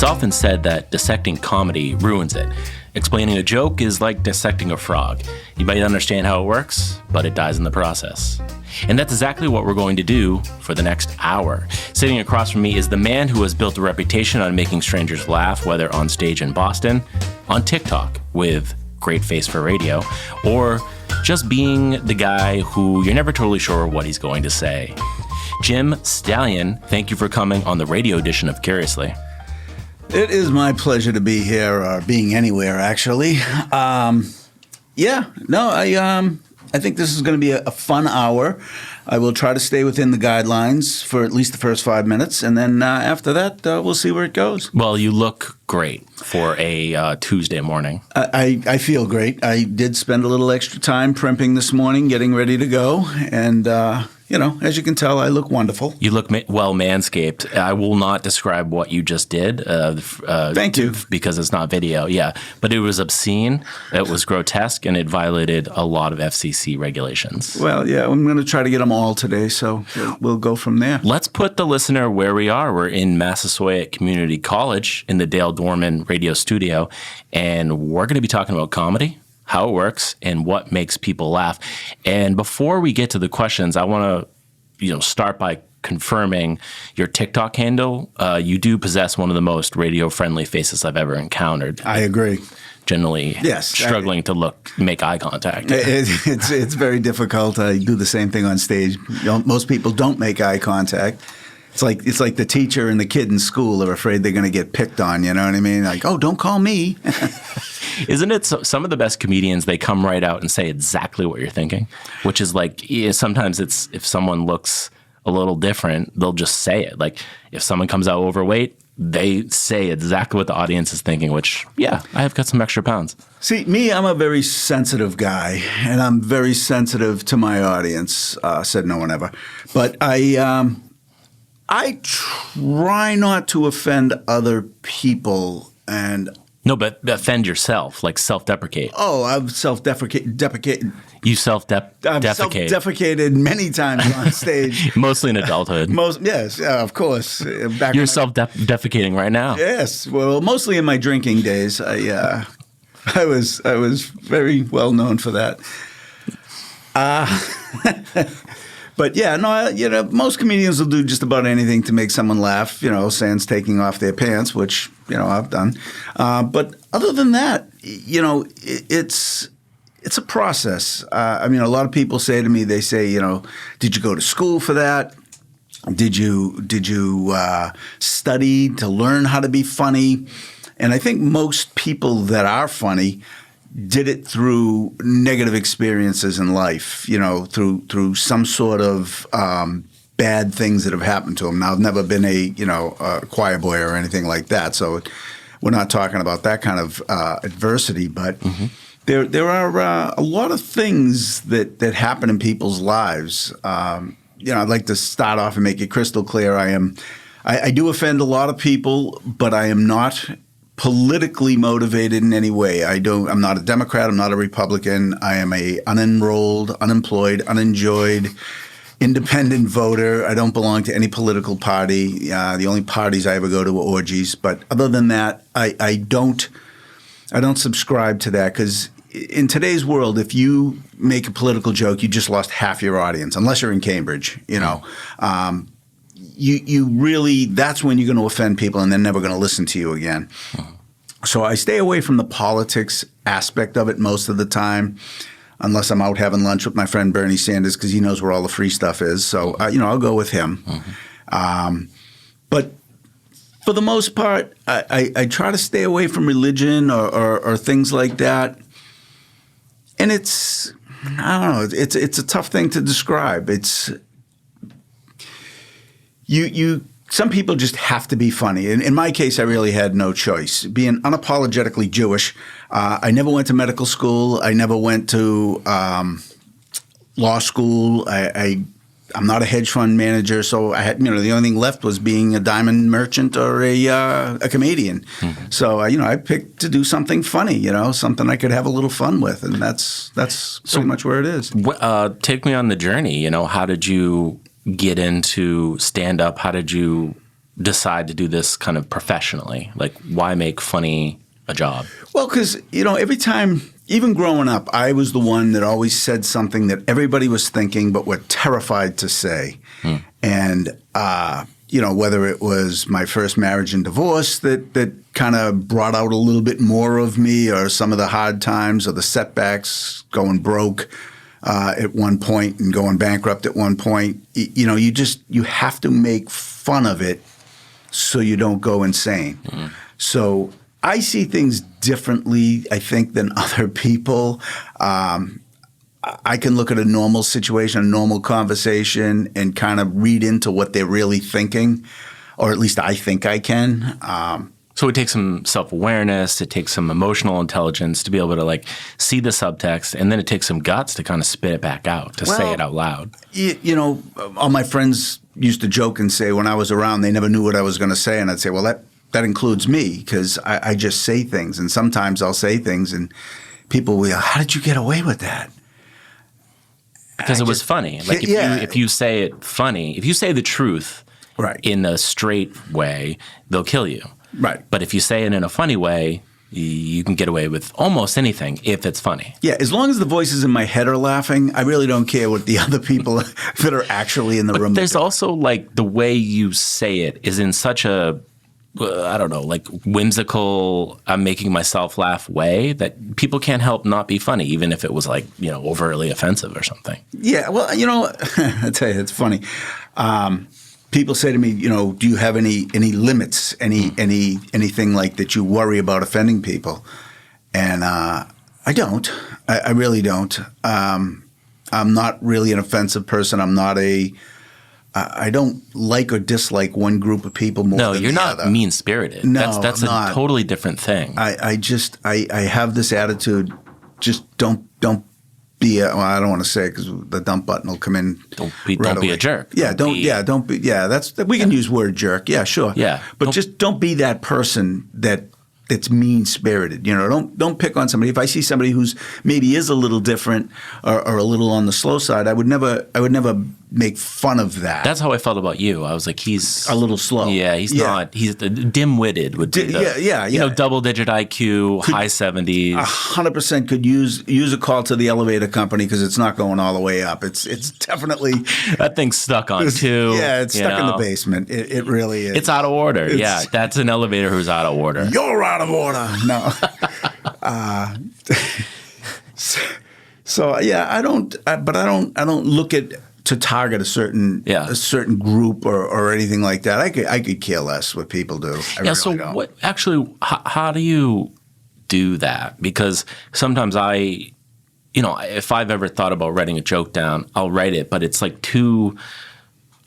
It's often said that dissecting comedy ruins it. Explaining a joke is like dissecting a frog. You might understand how it works, but it dies in the process. And that's exactly what we're going to do for the next hour. Sitting across from me is the man who has built a reputation on making strangers laugh, whether on stage in Boston, on TikTok with great face for radio, or just being the guy who you're never totally sure what he's going to say. Jim Stallion, thank you for coming on the radio edition of Curiously. It is my pleasure to be here, or being anywhere, actually. I think this is going to be a fun hour. I will try to stay within the guidelines for at least the first 5 minutes, and then after that, we'll see where it goes. Well, you look great for a Tuesday morning. I feel great. I did spend a little extra time primping this morning, getting ready to go, and as you can tell, I look wonderful. You look well manscaped. I will not describe what you just did. Thank you. Because it's not video, yeah. But it was obscene, it was grotesque, and it violated a lot of FCC regulations. Well, yeah, I'm going to try to get them all today, so we'll go from there. Let's put the listener where we are. We're in Massasoit Community College in the Dale Dorman radio studio, and we're going to be talking about comedy, how it works, and what makes people laugh. And before we get to the questions, I want to start by confirming your TikTok handle. You do possess one of the most radio-friendly faces I've ever encountered. I agree. Generally, yes, struggling to make eye contact. It's very difficult. I do the same thing on stage. Most people don't make eye contact. It's like the teacher and the kid in school are afraid they're going to get picked on. You know what I mean? Like, oh, don't call me. Isn't it some of the best comedians, they come right out and say exactly what you're thinking, which is like, sometimes it's if someone looks a little different, they'll just say it. Like if someone comes out overweight, they say exactly what the audience is thinking, which, yeah, I have got some extra pounds. See, me, I'm a very sensitive guy, and I'm very sensitive to my audience, said no one ever. But I try not to offend other people and... No, but offend yourself, like self-deprecate. Oh, I've self-deprecated. You self-defecate. I've self-defecated many times on stage. Mostly in adulthood. Yes, of course. You're self-defecating right now. Yes, well, mostly in my drinking days. I was very well known for that. But yeah, no, most comedians will do just about anything to make someone laugh, sans taking off their pants, which, I've done. But other than that, it's a process. A lot of people say to me, they say, did you go to school for that? Did you study to learn how to be funny? And I think most people that are funny did it through negative experiences in life, through some sort of bad things that have happened to them. Now, I've never been a choir boy or anything like that, so we're not talking about that kind of adversity. But there are a lot of things that happen in people's lives. I'd like to start off and make it crystal clear. I do offend a lot of people, but I am not politically motivated in any way. I'm not a Democrat. I'm not a Republican. I am a unenrolled, unemployed, unenjoyed, independent voter. I don't belong to any political party. The only parties I ever go to are orgies. But other than that, I don't subscribe to that, because in today's world, if you make a political joke, you just lost half your audience, unless you're in Cambridge, You really, that's when you're going to offend people, and they're never going to listen to you again. So I stay away from the politics aspect of it most of the time, unless I'm out having lunch with my friend Bernie Sanders, because he knows where all the free stuff is. So, I'll go with him. But for the most part, I try to stay away from religion or things like that. And it's a tough thing to describe. Some people just have to be funny. In my case, I really had no choice. Being unapologetically Jewish, I never went to medical school. I never went to law school. I'm not a hedge fund manager, so I had, the only thing left was being a diamond merchant or a comedian. So I picked to do something funny, something I could have a little fun with, and that's pretty much where it is. Take me on the journey. How did you get into stand-up? How did you decide to do this kind of professionally? Like, why make funny a job? Well, because, every time, even growing up, I was the one that always said something that everybody was thinking but were terrified to say. And, whether it was my first marriage and divorce that kind of brought out a little bit more of me, or some of the hard times or the setbacks, going broke at one point and going bankrupt at one point, you have to make fun of it so you don't go insane. So I see things differently, I think, than other people. I can look at a normal situation, a normal conversation, and kind of read into what they're really thinking, or at least I think I can. So it takes some self-awareness, it takes some emotional intelligence to be able to see the subtext, and then it takes some guts to kind of spit it back out, to say it out loud. All my friends used to joke and say when I was around, they never knew what I was going to say, and I'd say, well, that includes me, because I just say things, and sometimes I'll say things, and people will, how did you get away with that? Because it was funny. If you say it funny, if you say the truth in a straight way, they'll kill you. Right. But if you say it in a funny way, you can get away with almost anything if it's funny. Yeah, as long as the voices in my head are laughing, I really don't care what the other people that are actually in the room. There's also the way you say it is in such a whimsical, I'm making myself laugh way that people can't help not be funny, even if it was overtly offensive or something. Yeah, well, I tell you, it's funny. People say to me, do you have any limits, anything like that you worry about offending people? And I don't. I really don't. I'm not really an offensive person. I'm not I don't like or dislike one group of people more than the other. No, you're not mean-spirited. No, that's a totally different thing. I have this attitude, just don't be I don't want to say it because the dump button will come in. Don't be a jerk. Yeah, don't be. We can use word jerk. Yeah, sure. Yeah. But just don't be that person that's mean-spirited. Don't pick on somebody. If I see somebody who's maybe is a little different or a little on the slow side, I would never make fun of that. That's how I felt about you. I was like, he's a little slow. Yeah, he's not. He's dim-witted. Would be double-digit IQ, high 70s. 100% could use a call to the elevator company because it's not going all the way up. It's definitely that thing's stuck on two. Yeah, it's stuck in the basement. It really is. It's out of order. That's an elevator who's out of order. You're out of order. No. So I don't look to target a certain group or anything like that. I could care less what people do. I really don't. What actually? How do you do that? Because sometimes if I've ever thought about writing a joke down, I'll write it, but it's too.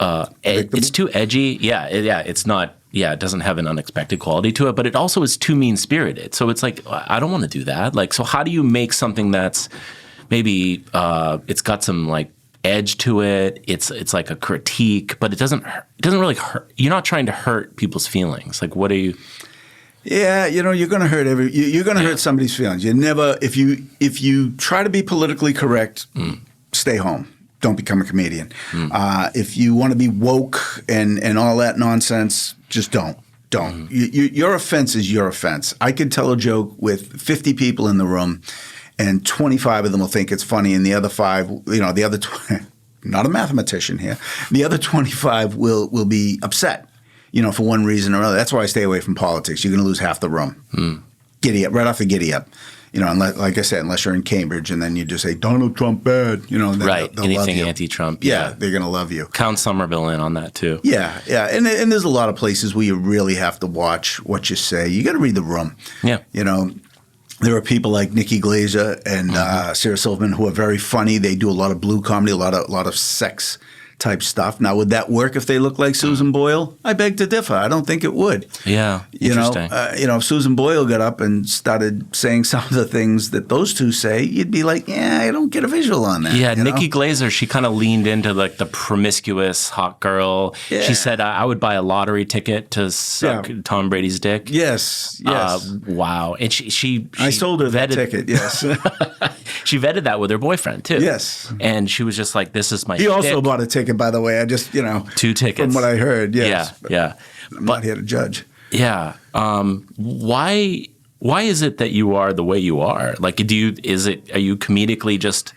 It's too edgy. It's not. Yeah, it doesn't have an unexpected quality to it, but it also is too mean-spirited. So it's I don't want to do that. So how do you make something that's maybe it's got some edge to it? It's like a critique, but it doesn't really hurt. You're not trying to hurt people's feelings. What are you? Yeah, you're going to hurt you're going to hurt somebody's feelings. You never if you try to be politically correct, stay home. Don't become a comedian. If you want to be woke and all that nonsense, just don't. Your offense is your offense. I could tell a joke with 50 people in the room, and 25 of them will think it's funny, and the other 5, the other not a mathematician here, the other 25 will be upset, for one reason or other. That's why I stay away from politics. You're going to lose half the room. Giddy up, right off the giddy up. Unless, like I said, unless you're in Cambridge and then you just say Donald Trump bad, then right? They'll Anything love you. Anti-Trump, yeah, they're gonna love you. Count Somerville in on that too. Yeah, and there's a lot of places where you really have to watch what you say. You got to read the room. Yeah, there are people like Nikki Glaser and Sarah Silverman who are very funny. They do a lot of blue comedy, a lot of sex type stuff. Now, would that work if they look like Susan Boyle? I beg to differ. I don't think it would. Yeah, interesting. If Susan Boyle got up and started saying some of the things that those two say, you'd be like, yeah, I don't get a visual on that. Yeah, Nikki Glaser, she kind of leaned into the promiscuous hot girl. Yeah. She said, I would buy a lottery ticket to suck Tom Brady's dick. Yes. Wow. And she I sold her that ticket, yes. she vetted that with her boyfriend too. Yes. And she was just like, this is my He also shtick. bought a ticket, by the way. I just, 2 tickets. From what I heard, yes. Yeah. I'm not here to judge. Yeah. Why is it that you are the way you are? Like, are you comedically just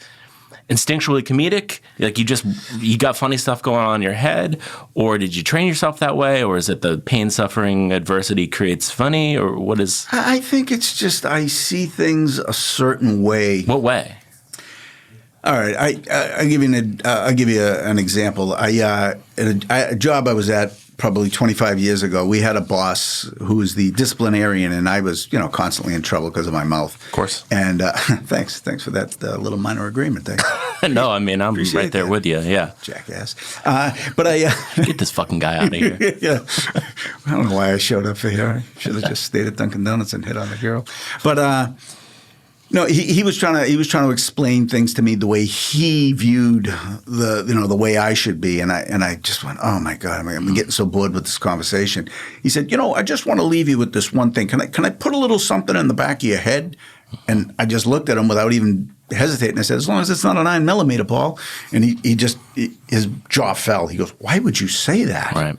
instinctually comedic? Like you got funny stuff going on in your head, or did you train yourself that way? Or is it the pain, suffering, adversity creates funny, or what is? I think it's just I see things a certain way. What way? All right, I'll give you an example. A job I was at probably 25 years ago, we had a boss who was the disciplinarian, and I was, constantly in trouble because of my mouth. Of course. And thanks for that little minor agreement there. No, I mean, I'm Appreciate right there that. with you. Yeah. Jackass. But I Get this fucking guy out of here. yeah, I don't know why I showed up for here. I should have just stayed at Dunkin' Donuts and hit on the girl. But no, he was trying to explain things to me the way he viewed the way I should be, and I just went, oh my God, I'm getting so bored with this conversation. He said, I just want to leave you with this one thing. Can I put a little something in the back of your head? And I just looked at him without even hesitating. I said, as long as it's not a 9mm, Paul. And his jaw fell. He goes, why would you say that? Right.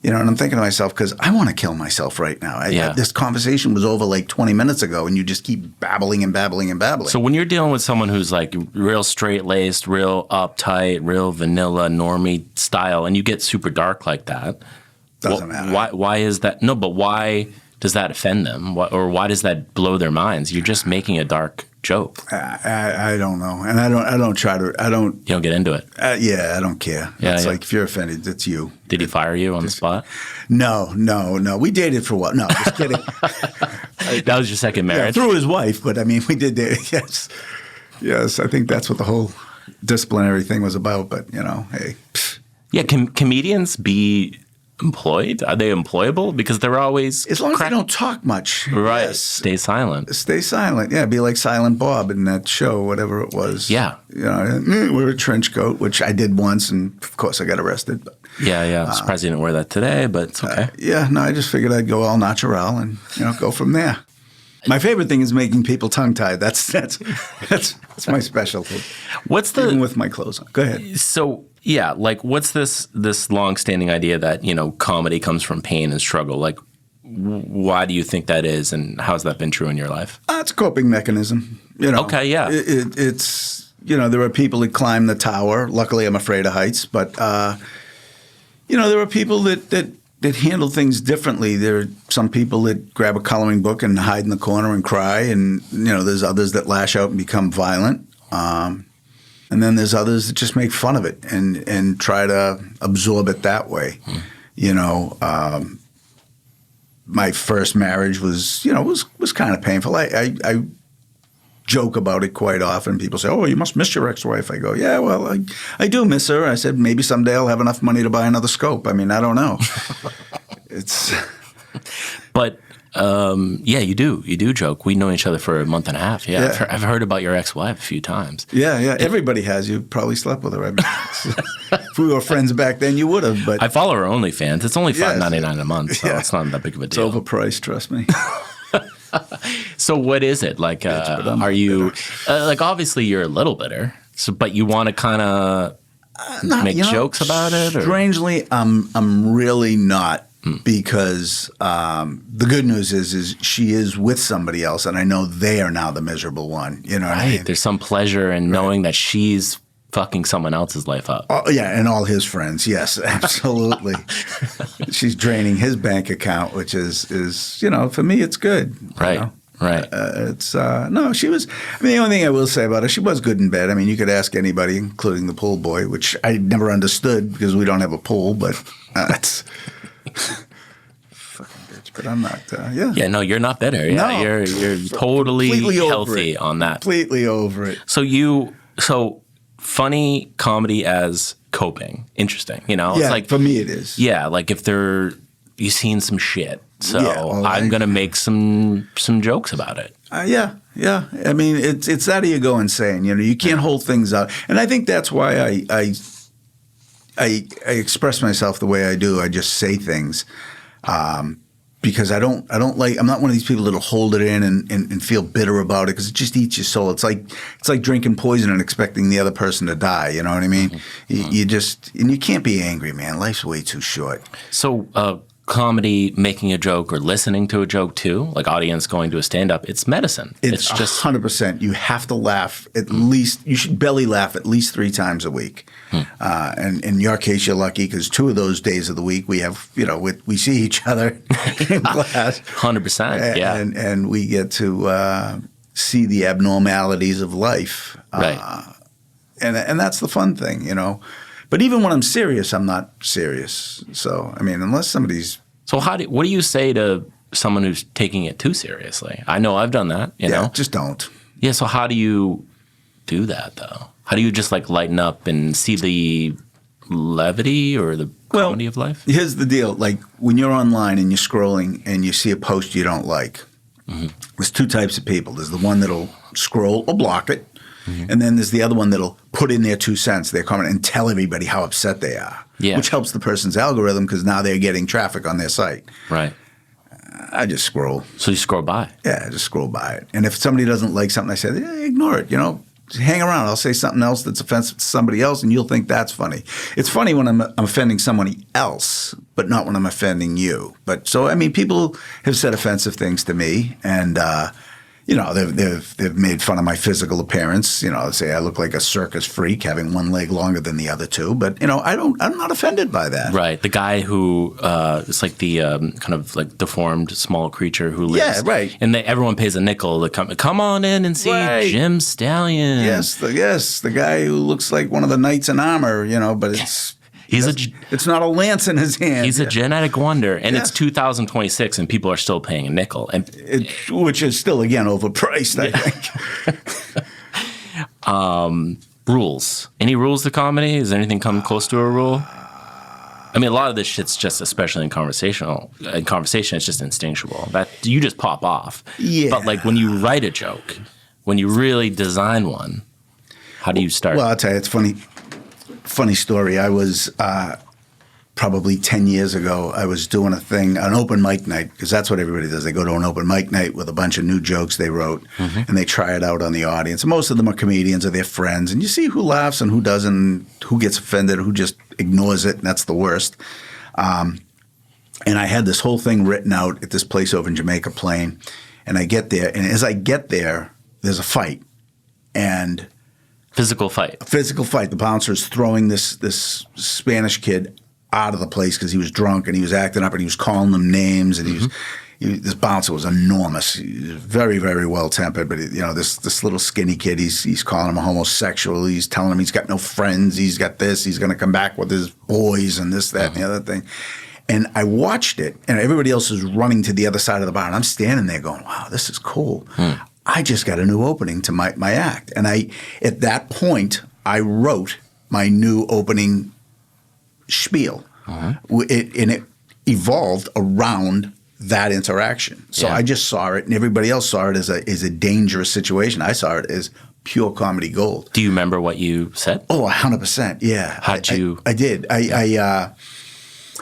And I'm thinking to myself, because I want to kill myself right now. Yeah. This conversation was over like 20 minutes ago, and you just keep babbling and babbling and babbling. So when you're dealing with someone who's like real straight-laced, real uptight, real vanilla, normie style, and you get super dark like that, Doesn't matter. Why is that? No, but why does that offend them? Or why does that blow their minds? You're just making a dark joke. I don't know, and I don't try to. You don't get into it. Yeah, I don't care. Yeah, It's yeah. like if you're offended, it's you. Did he fire you on the spot? No. We dated for what? No, just kidding. That was your second Yeah, marriage? through his wife, but I mean, we did date. Yes. I think that's what the whole disciplinary thing was about. But hey. Yeah, can comedians be employed? Are they employable? Because they're always As long as they don't talk much. Right. Yes. Stay silent. Stay silent. Yeah, be like Silent Bob in that show, whatever it was. Yeah. Wear a trench coat, which I did once, and of course I got arrested. But, Yeah. Surprised you didn't wear that today, but it's okay. I just figured I'd go all natural and go from there. My favorite thing is making people tongue tied. That's my specialty. What's Even the with my clothes on. Go ahead. so? Yeah, like what's this long-standing idea that comedy comes from pain and struggle? Like, why do you think that is, and how's that been true in your life? It's a coping mechanism. Okay, yeah. It's there are people that climb the tower. Luckily, I'm afraid of heights, but there are people that handle things differently. There are some people that grab a coloring book and hide in the corner and cry, and there's others that lash out and become violent. And then there's others that just make fun of it and try to absorb it that way. My first marriage was kind of painful. I joke about it quite often. People say, "Oh, you must miss your ex-wife." I go, "Yeah, well, I do miss her." I said, "Maybe someday I'll have enough money to buy another scope." I mean, I don't know. But you do joke. We know each other for a month and a half. Yeah, Yeah. I've heard about your ex-wife a few times. Yeah. Everybody has. You probably slept with her. I mean, if we were friends back then, you would have. But I follow her OnlyFans. It's only Yes. $5.99 a month, so Yeah. it's not that big of a it's deal. overpriced. Trust me. So what is it like? but I'm Are you like obviously you're a little bitter, but you want to kind of make jokes about it? Or? Strangely, I'm really not. Because the good news is she is with somebody else, and I know they are now the miserable one. You know what I mean? There's some pleasure in knowing that she's fucking someone else's life up. Oh, yeah, and all his friends. Yes, absolutely. She's draining his bank account, which is for me it's good. Right. Right. No, she was. I mean, the only thing I will say about her, she was good in bed. I mean, you could ask anybody, including the pool boy, which I never understood because we don't have a pool. But it's fucking bitch. But I'm not. Yeah, no, you're not bitter. Yeah, No. you're totally Completely over healthy it. on that. Completely over it. So funny comedy as coping. Interesting. It's Yeah, like for me it is. yeah, like if you've seen some shit, so Yeah, well, I'm gonna make some jokes about it. Yeah. I mean, it's that you go insane. You can't hold things out, and I think that's why I express myself the way I do. I just say things because I'm not one of these people that'll hold it in and feel bitter about it, because it just eats your soul. It's like drinking poison and expecting the other person to die. You know what I mean? Mm-hmm. You can't be angry, man. Life's way too short. So comedy, making a joke or listening to a joke too, like audience going to a stand-up, it's medicine. It's just 100%. You have to laugh at least. You should belly laugh at least 3 times a week. And in your case, you're lucky because 2 of those days of the week we have, we see each other in class. 100%. Yeah. And we get to see the abnormalities of life. Right. And that's the fun thing, But even when I'm serious, I'm not serious. So, I mean, unless somebody's... So what do you say to someone who's taking it too seriously? I know I've done that, you know? Just don't. Yeah, so how do you do that, though? How do you just, lighten up and see the levity or the comedy of life? Here's the deal. Like, when you're online and you're scrolling and you see a post you don't like, there's 2 types of people. There's the one that'll scroll or block it. And then there's the other one that'll put in their 2 cents, their comment, and tell everybody how upset they are, which helps the person's algorithm because now they're getting traffic on their site. Right. I just scroll. So you scroll by? Yeah, I just scroll by it. And if somebody doesn't like something I said, ignore it, Just hang around. I'll say something else that's offensive to somebody else, and you'll think that's funny. It's funny when I'm offending somebody else, but not when I'm offending you. But so, I mean, people have said offensive things to me, and they've made fun of my physical appearance. They say I look like a circus freak having one leg longer than the other 2. But I'm not offended by that. Right. The guy who it's like the kind of like deformed small creature who lives. Yeah. Right. And everyone pays a nickel to come on in and see Jim Stallion. Yes. The guy who looks like one of the knights in armor. But it's. It's not a lance in his hand. He's a genetic wonder, and it's 2026, and people are still paying a nickel, which is still again overpriced. I think. Rules. Any rules to comedy? Does anything come close to a rule? I mean, a lot of this shit's just, especially in conversation, it's just instinctual. That you just pop off. Yeah. But when you write a joke, when you really design one, how do you start? Well, I'll tell you, it's funny. Funny story. I was probably 10 years ago, I was doing an open mic night, because that's what everybody does. They go to an open mic night with a bunch of new jokes they wrote, and they try it out on the audience. And most of them are comedians or their friends, and you see who laughs and who doesn't, who gets offended, who just ignores it, and that's the worst. And I had this whole thing written out at this place over in Jamaica Plain, and I get there, and as I get there, there's a fight, and... Physical fight. The bouncer's throwing this Spanish kid out of the place because he was drunk and he was acting up and he was calling them names, and this bouncer was enormous. He was very, very well tempered, but this little skinny kid, he's calling him a homosexual. He's telling him he's got no friends. He's got this. He's going to come back with his boys and this, that, and the other thing. And I watched it, and everybody else is running to the other side of the bar, and I'm standing there going, "Wow, this is cool." I just got a new opening to my act. And at that point, I wrote my new opening spiel. And it evolved around that interaction. So I just saw it, and everybody else saw it as a dangerous situation. I saw it as pure comedy gold. Do you remember what you said? Oh, 100%, yeah. How'd you? I did.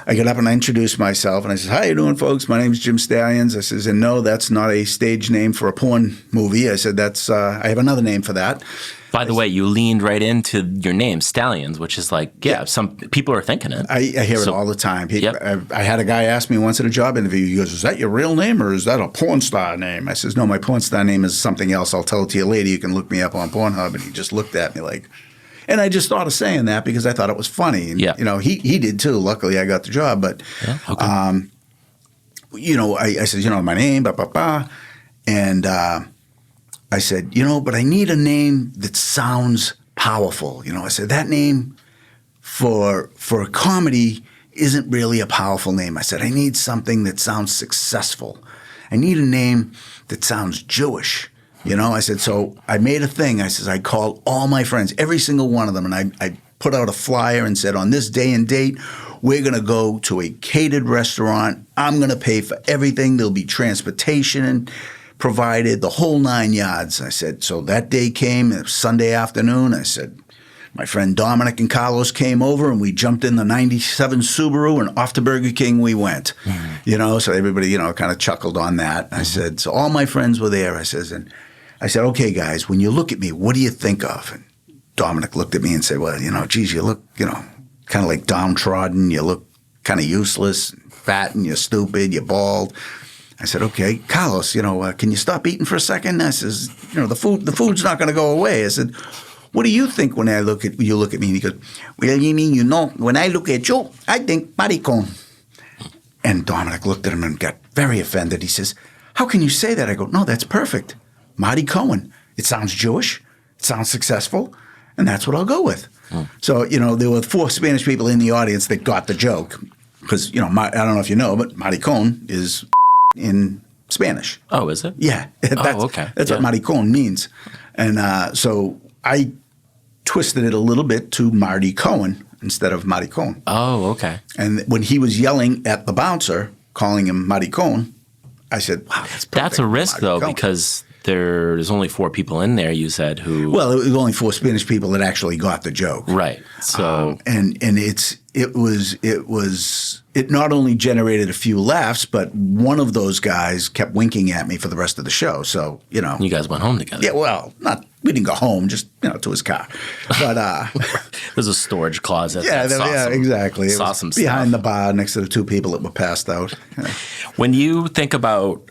I got up and I introduced myself, and I said, "How you doing, folks? My name's Jim Stallions." I says, "And no, that's not a stage name for a porn movie." I said, "That's I have another name for that." By the way, you leaned right into your name, Stallions, which is some people are thinking it. I hear it all the time. I had a guy ask me once at a job interview, he goes, "Is that your real name or is that a porn star name?" I says, "No, my porn star name is something else. I'll tell it to you later. You can look me up on Pornhub." And he just looked at me like... And I just thought of saying that because I thought it was funny. And, he did too. Luckily, I got the job. But, I said, my name, blah, blah, blah. And I said, but I need a name that sounds powerful. I said, that name for a comedy isn't really a powerful name. I said, I need something that sounds successful. I need a name that sounds Jewish. I said, so I made a thing. I says, I called all my friends, every single one of them, and I put out a flyer and said, on this day and date, we're going to go to a catered restaurant. I'm going to pay for everything. There'll be transportation provided, the whole 9 yards. I said, so that day came, it was Sunday afternoon. I said, My friend Dominic and Carlos came over, and we jumped in the '97 Subaru, and off to Burger King we went. So everybody, kind of chuckled on that. I said, so all my friends were there. I said, okay, guys, when you look at me, what do you think of? And Dominic looked at me and said, well, geez, you look, kind of like downtrodden. You look kind of useless, fat, and you're stupid, you're bald. I said, okay, Carlos, can you stop eating for a second? I says, the food's not going to go away. I said, what do you think when you look at me? And he goes, well, you mean, when I look at you, I think maricon. And Dominic looked at him and got very offended. He says, how can you say that? I go, no, that's perfect. Marty Cohen. It sounds Jewish. It sounds successful. And that's what I'll go with. So, there were 4 Spanish people in the audience that got the joke. Because, I don't know if you know, but maricon is in Spanish. Oh, is it? Yeah. Okay. That's what maricon means. And so I twisted it a little bit to Marty Cohen instead of maricon. Oh, okay. And when he was yelling at the bouncer, calling him maricon, I said, wow, that's perfect. That's a risk, Marty though, Cohen. There's only 4 people in there, you said, who... Well, it was only 4 Spanish people that actually got the joke. Right. So... It not only generated a few laughs, but one of those guys kept winking at me for the rest of the show. So, You guys went home together. Yeah, well, we didn't go home, just, to his car. But... There's a storage closet. Exactly. It Saw was some behind stuff. the bar next to the 2 people that were passed out. When you think about,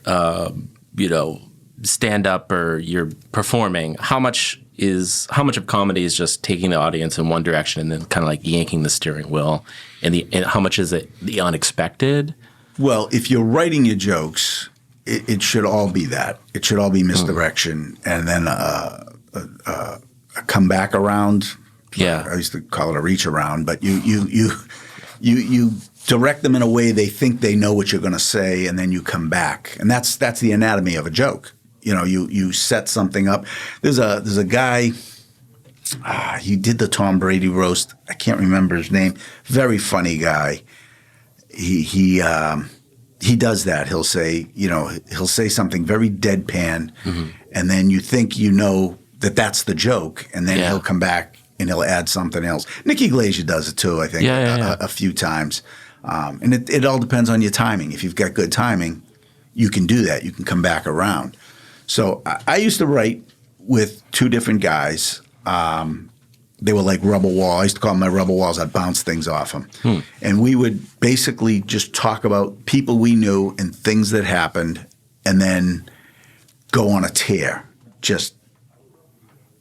stand-up or you're performing, how much of comedy is just taking the audience in one direction and then kind of like yanking the steering wheel, and how much is it the unexpected? Well, if you're writing your jokes, it should all be that. It should all be misdirection, and then a comeback around. Yeah, I used to call it a reach around, but you direct them in a way they think they know what you're going to say, and then you come back, and that's the anatomy of a joke. You set something up. There's a guy. He did the Tom Brady roast. I can't remember his name. Very funny guy. He does that. He'll say something very deadpan, and then you think that's the joke, and then he'll come back and he'll add something else. Nicky Glazier does it too, I think, a few times. And it all depends on your timing. If you've got good timing, you can do that. You can come back around. So I used to write with 2 different guys. They were like rubber walls. I used to call them my rubber walls. I'd bounce things off them. And we would basically just talk about people we knew and things that happened, and then go on a tear, just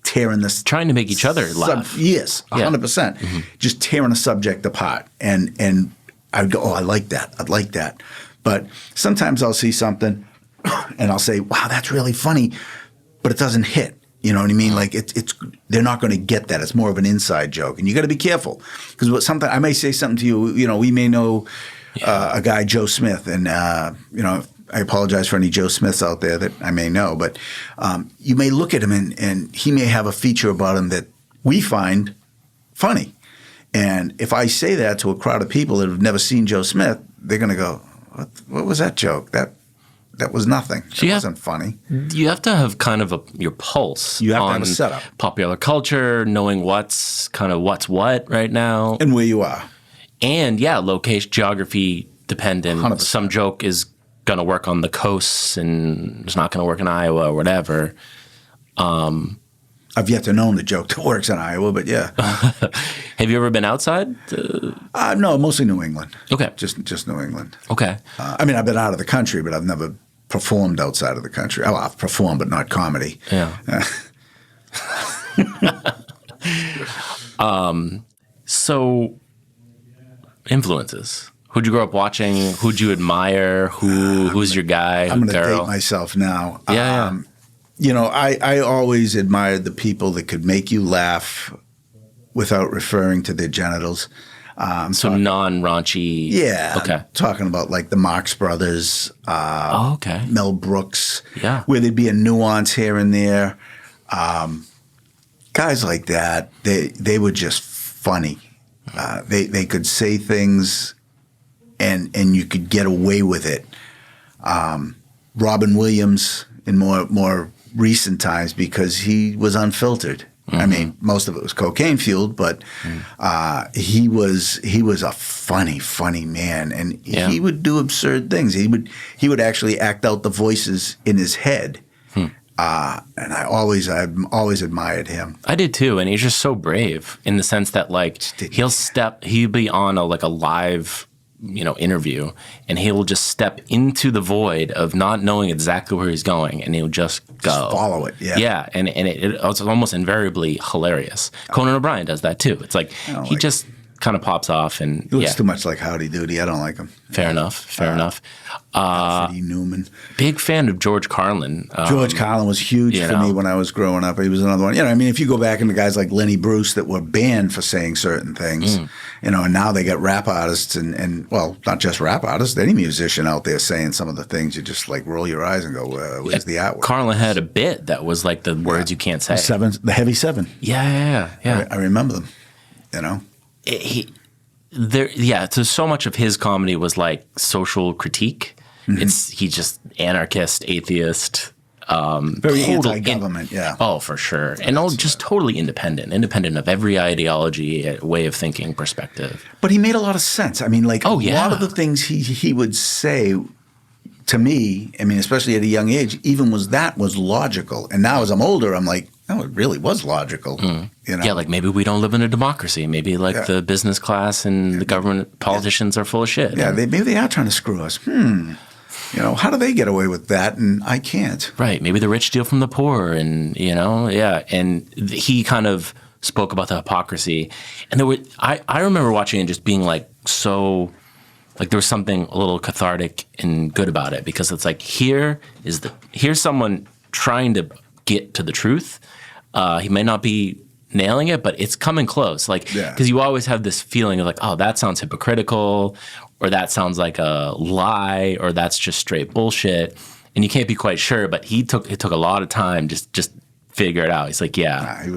tearing this. Trying to make each other laugh. Yes, 100%. Just tearing a subject apart. And I'd go, oh, I like that. I'd like that. But sometimes I'll see something and I'll say, wow, that's really funny, but it doesn't hit. You know what I mean? Like it's they're not going to get that. It's more of an inside joke, and you got to be careful because sometimes I may say something to you. We may know a guy, Joe Smith, and I apologize for any Joe Smiths out there that I may know, but you may look at him and he may have a feature about him that we find funny, and if I say that to a crowd of people that have never seen Joe Smith, they're going to go, "What was that joke? That was nothing. It wasn't funny." You have to have kind of your pulse. You have to on have a setup. Popular culture, knowing what's what right now. And where you are. And location, geography dependent. 100%. Some joke is going to work on the coasts and it's not going to work in Iowa or whatever. I've yet to know the joke that works in Iowa, but yeah. Have you ever been outside? No, mostly New England. Okay. Just New England. Okay. I've been out of the country, but I've never performed outside of the country. Oh, I've performed, but not comedy. Yeah. So, influences. Who'd you grow up watching? Who'd you admire? Who's your guy? I'm going to girl? date myself now. Yeah. I always admired the people that could make you laugh without referring to their genitals. So non-raunchy. Yeah. Okay. Talking about like the Marx Brothers. Okay. Mel Brooks. Yeah. Where there'd be a nuance here and there. Guys like that, they were just funny. They could say things and you could get away with it. Robin Williams in more recent times because he was unfiltered. I mean, most of it was cocaine fueled, but he was a funny man, and he would do absurd things. He would actually act out the voices in his head, and I've always admired him. I did too, and he's just so brave in the sense that like he'll be on a live interview, and he'll just step into the void of not knowing exactly where he's going, and he'll just go. Just follow it, yeah. Yeah, and it's almost invariably hilarious. Conan O'Brien does that too. It's like he just kind of pops off, and he looks too much like Howdy Doody. I don't like him. Fair enough. Freddie Newman. Big fan of George Carlin. George Carlin was huge for me when I was growing up. He was another one. I mean, if you go back into guys like Lenny Bruce that were banned for saying certain things, and now they got rap artists and well, not just rap artists, any musician out there saying some of the things you just like roll your eyes and go, where's the artwork? Carlin had a bit that was like the words you can't say. The Heavy Seven. Yeah. I remember them, So so much of his comedy was like social critique. He's just anarchist, atheist, very anti-government. Oh, for sure, and just totally independent of every ideology, way of thinking, perspective. But he made a lot of sense. I mean, like a lot of the things he would say to me, I mean, especially at a young age, even was logical. And now as I'm older, I'm like, no, it really was logical. Yeah, like maybe we don't live in a democracy. Maybe like the business class and the government politicians are full of shit. Yeah, maybe they are trying to screw us. How do they get away with that and I can't? Right. Maybe the rich steal from the poor, and And he kind of spoke about the hypocrisy, and I remember watching it and just being like so. Like there was something a little cathartic and good about it, because it's like here's someone trying to get to the truth. He may not be nailing it, but it's coming close. Like because you always have this feeling of like, oh, that sounds hypocritical, or that sounds like a lie, or that's just straight bullshit, and you can't be quite sure. But it took a lot of time just figure it out. He's like, he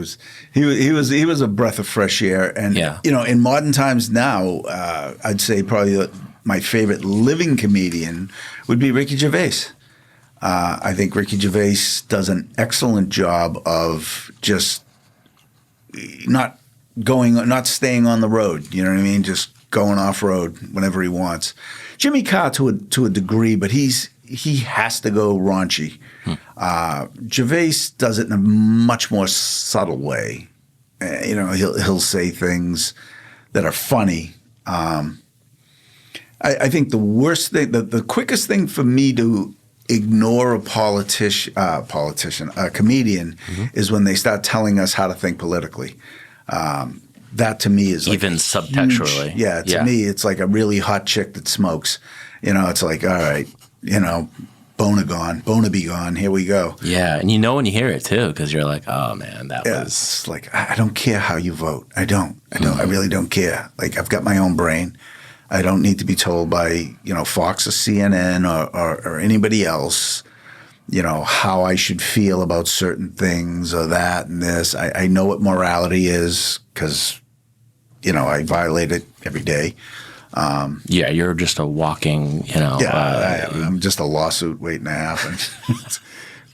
was a breath of fresh air, and in modern times now, I'd say probably my favorite living comedian would be Ricky Gervais. I think Ricky Gervais does an excellent job of just not staying on the road. You know what I mean? Just going off road whenever he wants. Jimmy Carr to a degree, but he has to go raunchy. Gervais does it in a much more subtle way. He'll say things that are funny. I think the worst thing, the quickest thing for me to ignore a comedian, is when they start telling us how to think politically. That to me is like even subtextually. Huge, to me, it's like a really hot chick that smokes. It's like, all right, Bona be gone. Here we go. Yeah, and when you hear it too, because you're like, oh man, that was. It's like I don't care how you vote. I don't. I really don't care. Like I've got my own brain. I don't need to be told by Fox or CNN or anybody else, how I should feel about certain things or that and this. I know what morality is because I violate it every day. You're just a walking, I'm just a lawsuit waiting to happen.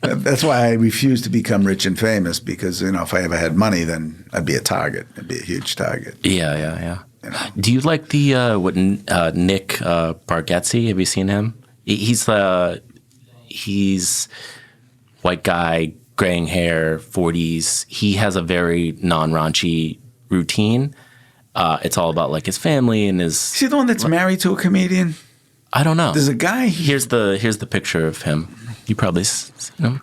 That's why I refuse to become rich and famous, because if I ever had money, then I'd be a target. I'd be a huge target. Yeah. Do you like the Nick Bargatze? Have you seen him? He's white guy, graying hair, 40s. He has a very non-raunchy routine. It's all about like his family and his. Is he the one that's married to a comedian? I don't know. There's a guy. Here's the picture of him. You probably seen him.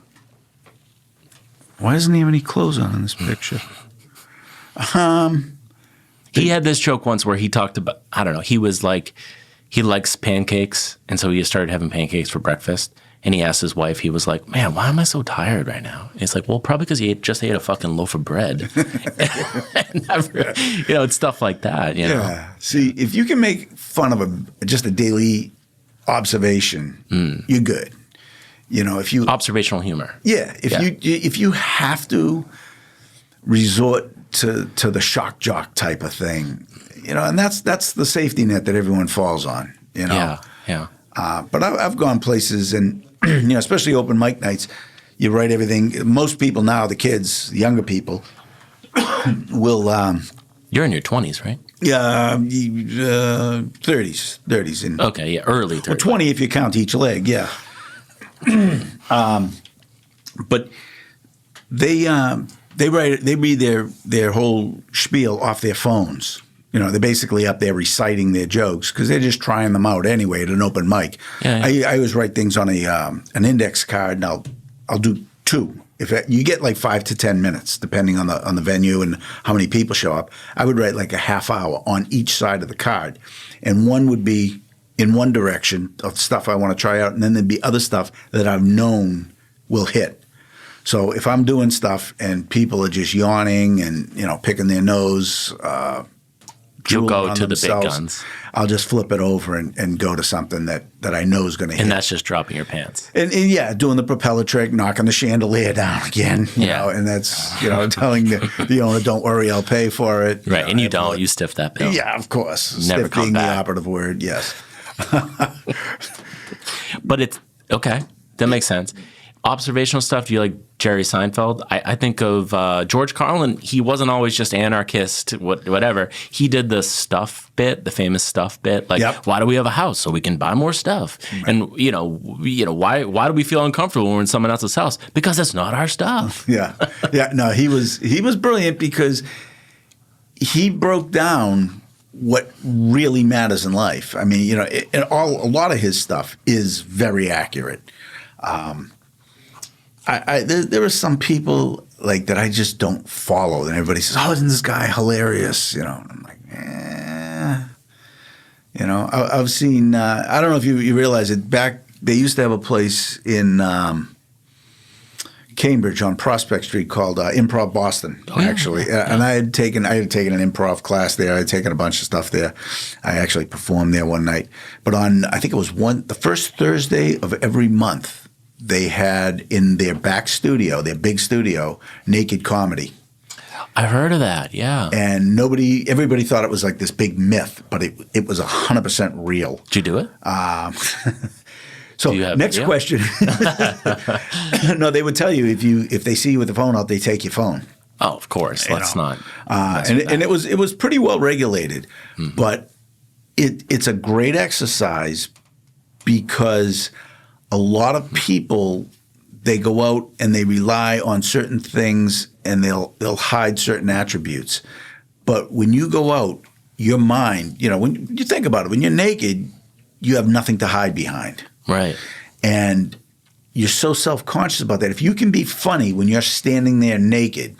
Why doesn't he have any clothes on in this picture? He had this joke once where he talked about, I don't know, he was like, he likes pancakes, and so he started having pancakes for breakfast. And he asked his wife, he was like, man, why am I so tired right now? And he's like, well, probably because he just ate a fucking loaf of bread. It's stuff like that, Yeah. See, if you can make fun of just a daily observation, you're good. If you observational humor. Yeah. If you have to resort to the shock jock type of thing, and that's the safety net that everyone falls on, Yeah. But I've gone places and, especially open mic nights, you write everything. Most people now, the kids, the younger people, will. You're in your 20s, right? Yeah, 30s. Okay, yeah, early 30s. Well, 20 if you count each leg, yeah. But they read their whole spiel off their phones. You know, they're basically up there reciting their jokes because they're just trying them out anyway at an open mic. Yeah. I always write things on an index card, and I'll do 2. If you get like 5 to 10 minutes, depending on the venue and how many people show up, I would write like a half hour on each side of the card, and one would be in one direction of stuff I want to try out, and then there'd be other stuff that I've known will hit. So if I'm doing stuff and people are just yawning and picking their nose, you'll go to themselves, the big guns. I'll just flip it over and go to something that I know is going to hit. And that's just dropping your pants. And yeah, doing the propeller trick, knocking the chandelier down again. You know, and that's telling the owner, "Don't worry, I'll pay for it." Right, and you don't. You stiff that bill. Yeah, of course. Never Stiff come being back. the operative word. Yes. But it's okay. That makes sense. Observational stuff. Do you like Jerry Seinfeld? I think of George Carlin. He wasn't always just anarchist, whatever. He did the stuff bit, the famous stuff bit. Like, why do we have a house? So we can buy more stuff. Right. And why do we feel uncomfortable when we're in someone else's house? Because it's not our stuff. Yeah. No, he was brilliant because he broke down what really matters in life. I mean, a lot of his stuff is very accurate. There are some people like that I just don't follow. And everybody says, "Oh, isn't this guy hilarious?" And I'm like, I've seen. I don't know if you realize it. Back they used to have a place in Cambridge on Prospect Street called Improv Boston. Actually, and I had taken an improv class there. I had taken a bunch of stuff there. I actually performed there one night. But I think it was the first Thursday of every month. They had in their back studio, their big studio, naked comedy. I heard of that, yeah. And everybody thought it was like this big myth, but it was 100% real. Did you do it? So next question. No, they would tell you if they see you with the phone out, they take your phone. Oh, of course. Let's not. And it was pretty well regulated, but it's a great exercise because a lot of people, they go out and they rely on certain things and they'll hide certain attributes. But when you go out, your mind, when you think about it, when you're naked, you have nothing to hide behind. Right. And you're so self-conscious about that. If you can be funny when you're standing there naked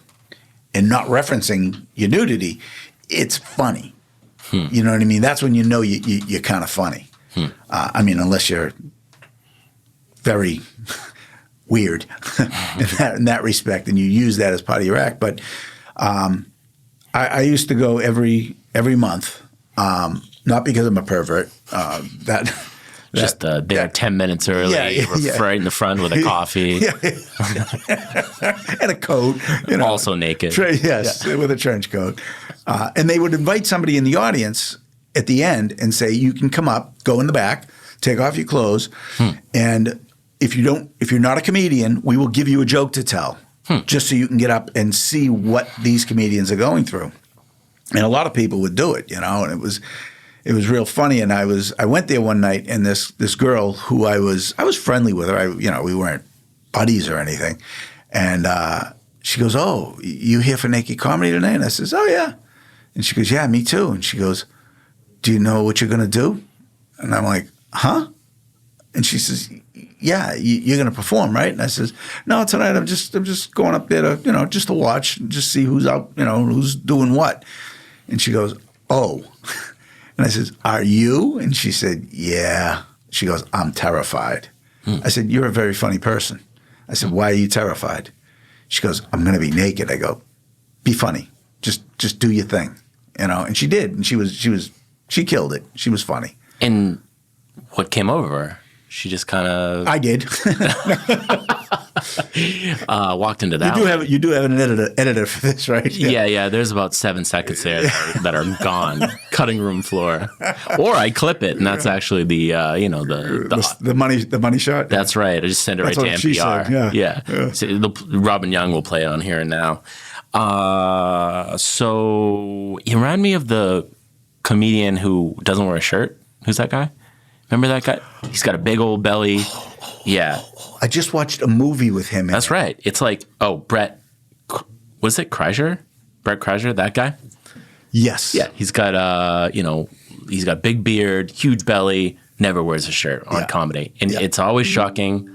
and not referencing your nudity, it's funny. You know what I mean? That's when you know you're kind of funny. I mean, unless you're very weird in that respect, and you use that as part of your act. But I used to go every month, not because I'm a pervert. Just there 10 minutes early, right in the front with a coffee. And a coat. Also naked. With a trench coat. And they would invite somebody in the audience at the end and say, "You can come up, go in the back, take off your clothes, and if you're not a comedian, we will give you a joke to tell, just so you can get up and see what these comedians are going through." And a lot of people would do it, and it was real funny. And I went there one night, and this girl who I was friendly with her. We weren't buddies or anything, and she goes, "Oh, you here for naked comedy tonight?" And I says, "Oh yeah," and she goes, "Yeah, me too." And she goes, "Do you know what you're gonna do?" And I'm like, "Huh?" And she says, "Yeah, you're going to perform, right?" And I says, "No, tonight I'm just going up there to, just to watch, and just see who's out, who's doing what." And she goes, "Oh." And I says, "Are you?" And she said, "Yeah." She goes, "I'm terrified." I said, "You're a very funny person." I said, "Why are you terrified?" She goes, "I'm going to be naked." I go, "Be funny. Just do your thing." And she did. And she killed it. She was funny. And what came over her? She just kind of... I did. Walked into that. You do have an editor for this, right? Yeah. There's about 7 seconds there that are gone. Cutting room floor. Or I clip it, and that's actually the money shot. That's right. I just send it right to NPR. Yeah. So Robin Young will play it on Here and Now. So you remind me of the comedian who doesn't wear a shirt. Who's that guy? Remember that guy? He's got a big old belly. Yeah. I just watched a movie with him. That's right. It's like, Brett, was it Kreischer? Brett Kreischer, that guy? Yes. Yeah. He's got, he's got big beard, huge belly, never wears a shirt on comedy. And it's always shocking.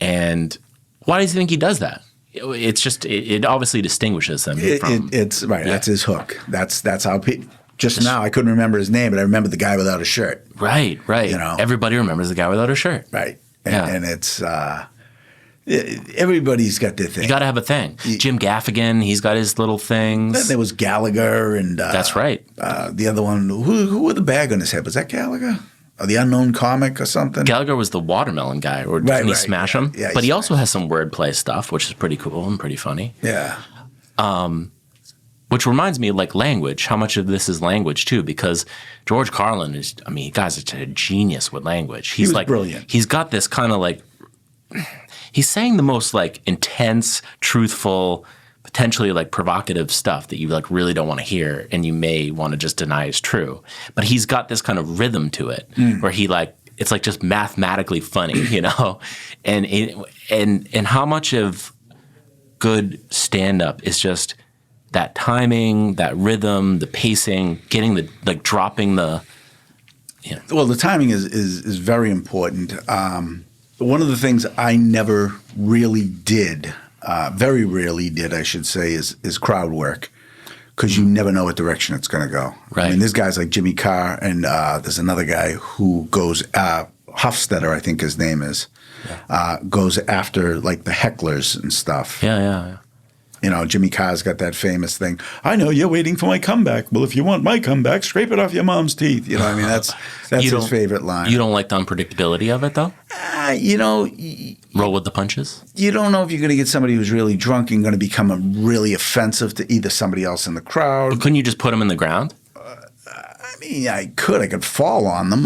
And why does he think he does that? It's just, it obviously distinguishes him from. It's right. Yeah. That's his hook. That's how people. Just now, I couldn't remember his name, but I remember the guy without a shirt. Right. Everybody remembers the guy without a shirt. Right. And it's everybody's got their thing. You got to have a thing. Jim Gaffigan, he's got his little things. Then there was Gallagher, and that's right. The other one, who with the bag on his head? Was that Gallagher? Or the unknown comic or something? Gallagher was the watermelon guy, or didn't he smash him? Yeah, but he also has some wordplay stuff, which is pretty cool and pretty funny. Yeah. Which reminds me, like language, how much of this is language too? Because George Carlin is, guy's a genius with language. He's like brilliant. He's got this kind of like, he's saying the most like intense, truthful, potentially like provocative stuff that you like really don't want to hear, and you may want to just deny is true. But he's got this kind of rhythm to it where he like, it's like just mathematically funny, and how much of good stand-up is just that timing, that rhythm, the pacing, getting the like dropping the. Well, the timing is very important. One of the things I never really did, very rarely did, I should say, is crowd work, because you never know what direction it's going to go. Right. I mean, there's guys like Jimmy Carr, and there's another guy who goes Hofstetter, I think his name is, goes after like the hecklers and stuff. Yeah. Jimmy Carr's got that famous thing. I know you're waiting for my comeback. Well, if you want my comeback, scrape it off your mom's teeth. That's his favorite line. You don't like the unpredictability of it, though? Roll with the punches? You don't know if you're going to get somebody who's really drunk and going to become really offensive to either somebody else in the crowd. But couldn't you just put them in the ground? I could fall on them.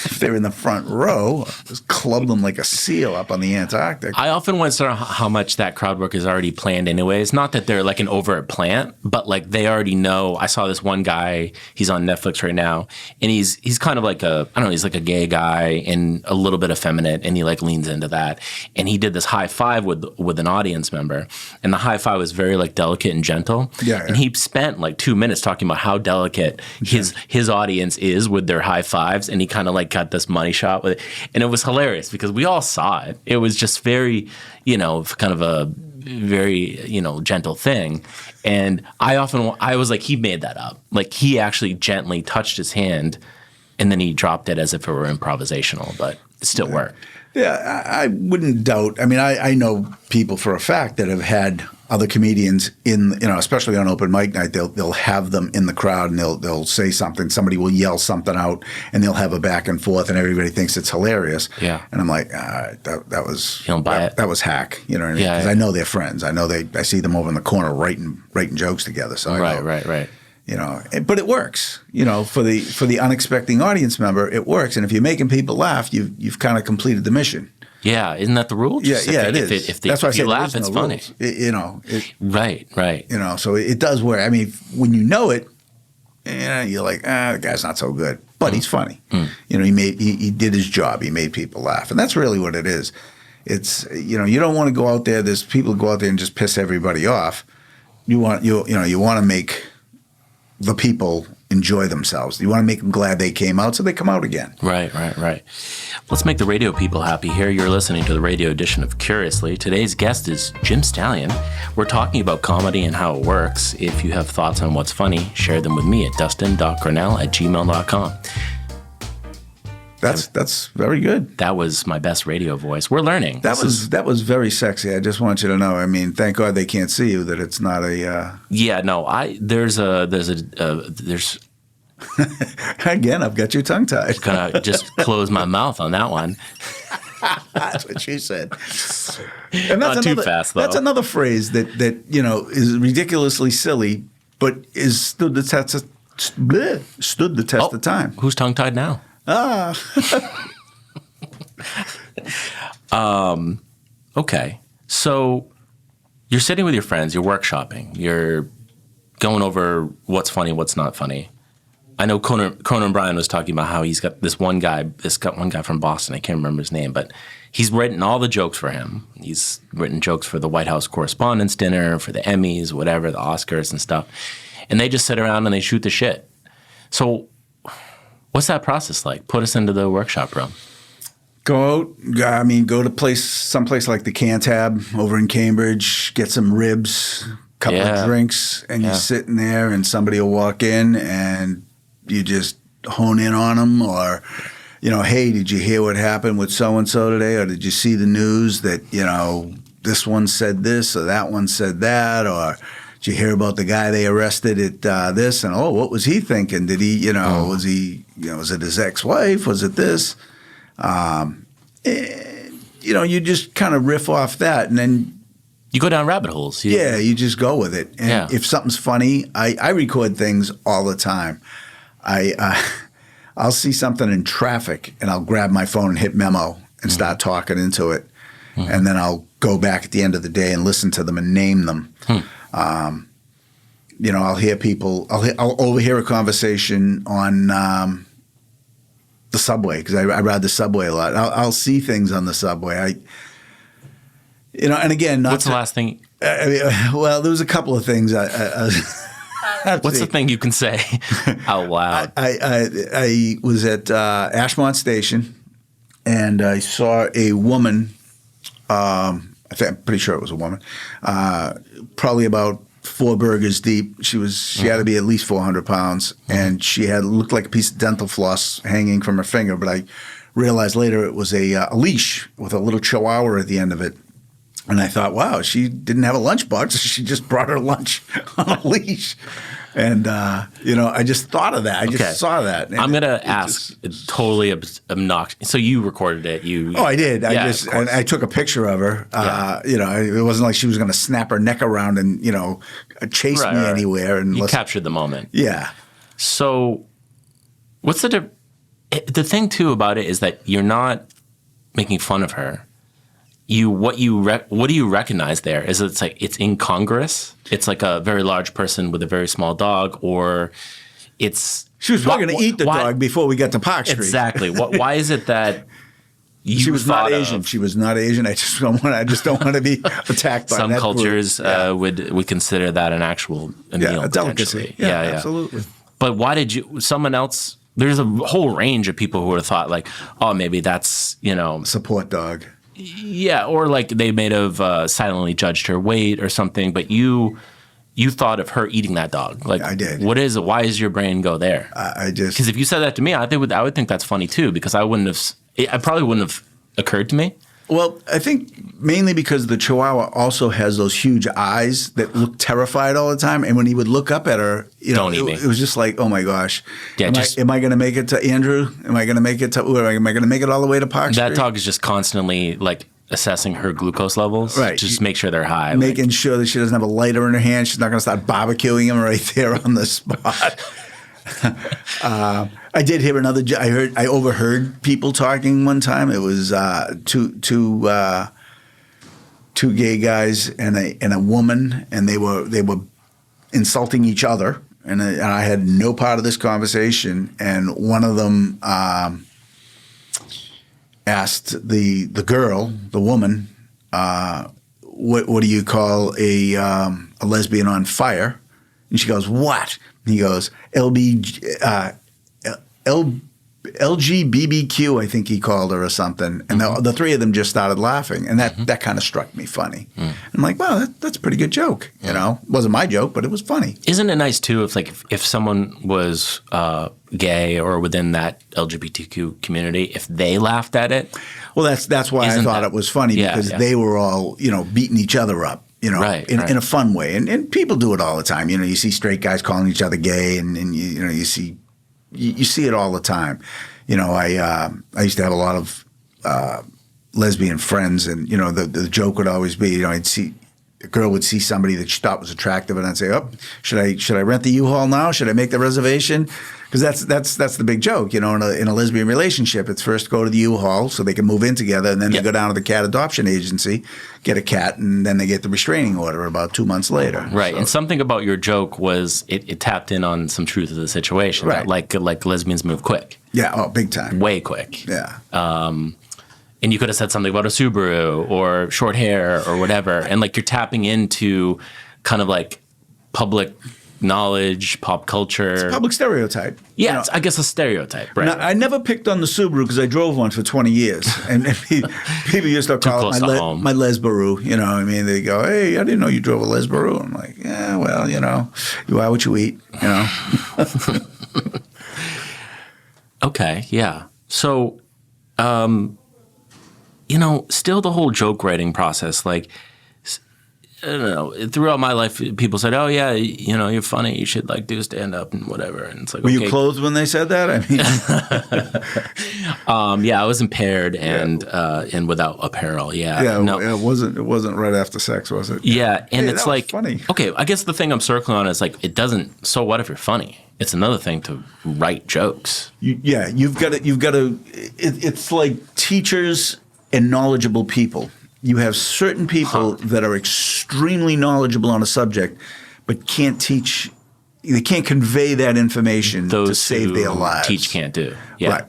If they're in the front row, just club them like a seal up on the Antarctic. I often wonder how much that crowd work is already planned anyways. Not that they're like an overt plant, but like they already know. I saw this one guy, he's on Netflix right now, and he's kind of like he's like a gay guy and a little bit effeminate, and he like leans into that. And he did this high five with an audience member, and the high five was very like delicate and gentle. Yeah. And he spent like 2 minutes talking about how delicate his audience is with their high fives, and he kind of like got this money shot with it, and it was hilarious because we all saw it. It was just very, kind of a very, gentle thing. And I was like, he made that up. Like he actually gently touched his hand, and then he dropped it as if it were improvisational, but it still worked. Yeah, I wouldn't doubt. I know people for a fact that have had other comedians especially on open mic night. They'll have them in the crowd, and they'll say something. Somebody will yell something out, and they'll have a back and forth, and everybody thinks it's hilarious. Yeah, and I'm like, that was you don't buy it. That was hack. You know what I mean? Yeah, because I know they're friends. I know I see them over in the corner writing jokes together. So I know, right. But it works. For the unexpected audience member, it works. And if you're making people laugh, you've kind of completed the mission. Yeah, isn't that the rule? It is. That's why I say you laugh, it's funny. Right. So it does work. When you know it, you're like, the guy's not so good, but he's funny. He did his job. He made people laugh, and that's really what it is. It's you don't want to go out there. There's people who go out there and just piss everybody off. You want to make the people enjoy themselves. You want to make them glad they came out, so they come out again. Right. Let's make the radio people happy here. You're listening to the radio edition of Curiously. Today's guest is Jim Stallion. We're talking about comedy and how it works. If you have thoughts on what's funny, share them with me at dustin.cornell@gmail.com. That's very good. That was my best radio voice. We're learning. That was very sexy. I just want you to know. Thank God they can't see you. That it's not a. Yeah. No. There's. Again, I've got you tongue tied. Gonna just close my mouth on that one. That's what she said. And that's not too fast, though. That's another phrase that is ridiculously silly, but is stood the test of time. Who's tongue tied now? Ah. Okay. So you're sitting with your friends, you're workshopping, you're going over what's funny, what's not funny. I know Conan O'Brien was talking about how he's got one guy from Boston, I can't remember his name, but he's written all the jokes for him. He's written jokes for the White House Correspondents' Dinner, for the Emmys, whatever, the Oscars and stuff. And they just sit around and they shoot the shit. So what's that process like? Put us into the workshop room. Go to someplace like the Cantab over in Cambridge, get some ribs, couple of drinks, and you're sitting there and somebody will walk in and you just hone in on them, or, hey, did you hear what happened with so-and-so today? Or did you see the news that, this one said this or that one said that? Or did you hear about the guy they arrested at this? And, what was he thinking? Did he, was he, was it his ex-wife? Was it this? You just kind of riff off that, and then you go down rabbit holes. You just go with it. And if something's funny, I record things all the time. I'll see something in traffic, and I'll grab my phone and hit memo and start talking into it, and then I'll go back at the end of the day and listen to them and name them. I'll hear people. I'll overhear a conversation on the subway, because I ride the subway a lot. I'll see things on the subway. And again, what's the last thing? There was a couple of things. What's the thing you can say out loud? I was at Ashmont Station, and I saw a woman. I'm pretty sure it was a woman. Probably about 4 burgers deep. She had to be at least 400 pounds, and she looked like a piece of dental floss hanging from her finger. But I realized later it was a leash with a little chihuahua at the end of it. And I thought, wow, she didn't have a lunchbox. She just brought her lunch on a leash. And, I just thought of that. I just saw that. I'm going to ask totally obnoxious. So you recorded it. I did. I took a picture of her. It wasn't like she was going to snap her neck around and, chase me anywhere. And you captured the moment. Yeah. So what's the thing, too, about it is that you're not making fun of her. What do you recognize there? Is it's like it's incongruous? It's like a very large person with a very small dog, or it's she was probably going to eat the dog before we got to Park Street. Exactly. Why is it that she was not Asian? She was not Asian. I just don't want to be attacked by some that cultures would consider that an actual meal, a delicacy. Yeah, absolutely. But why did you? Someone else. There's a whole range of people who would have thought like, oh, maybe that's support dog. Yeah, or like they may have silently judged her weight or something, but you thought of her eating that dog. Like I did. What is it? Why does your brain go there? Because if you said that to me, I would think that's funny too, because I probably wouldn't have occurred to me. Well, I think mainly because the Chihuahua also has those huge eyes that look terrified all the time, and when he would look up at her, it was just like, oh my gosh, am I going to make it to Andrew? Am I going to make it to? Am I going to make it all the way to Park Street? That dog is just constantly like assessing her glucose levels, right? Just make sure they're high, making sure that she doesn't have a lighter in her hand. She's not going to start barbecuing him right there on the spot. I did hear I overheard people talking one time. It was two gay guys and a woman, and they were insulting each other. And I had no part of this conversation. And one of them asked the girl, the woman, what do you call a lesbian on fire? And she goes, what? And he goes, LGBTQ, I think he called her or something. And the three of them just started laughing. And that kind of struck me funny. I'm like, wow, that's a pretty good joke. It wasn't my joke, but it was funny. Isn't it nice, too, if someone was gay or within that LGBTQ community, if they laughed at it? Well, that's why I thought it was funny, because they were all, beating each other up. In a fun way. And people do it all the time. You see straight guys calling each other gay, and you see it all the time. I used to have a lot of lesbian friends, and the joke would always be, I'd see a girl would see somebody that she thought was attractive, and I'd say, "Oh, should I rent the U-Haul now? Should I make the reservation?" Because that's the big joke, in a lesbian relationship. It's first go to the U-Haul so they can move in together, and then they go down to the cat adoption agency, get a cat, and then they get the restraining order about 2 months later. Right, So, and something about your joke was it tapped in on some truth of the situation. Right. Like lesbians move quick, big time. way quick. Yeah. And you could have said something about a Subaru or short hair or whatever, and like you're tapping into kind of like public knowledge, pop culture. Public stereotype. Yeah, it's, I guess a stereotype, right? Now, I never picked on the Subaru because I drove one for 20 years. And people used to call it my Lesbaru. You know what I mean? They go, "Hey, I didn't know you drove a Lesbaru." I'm like, "Yeah, well, you are what you eat, Okay, yeah. So, still the whole joke writing process, like, I don't know, throughout my life, people said, "Oh, yeah, you're funny. You should, like, do stand-up and whatever." And it's like, Were you clothed when they said that? I mean, yeah, I was impaired and without apparel. Yeah. yeah, No. it wasn't right after sex, was it? Yeah, and Hey, it's that was like, funny. okay, I guess the thing I'm circling on is like, it doesn't. So what if you're funny? It's another thing to write jokes. You've got to. It's like teachers and knowledgeable people. You have certain people that are extremely knowledgeable on a subject, but can't teach. They can't convey that information to save their lives. Teach can't do. Yeah. Right.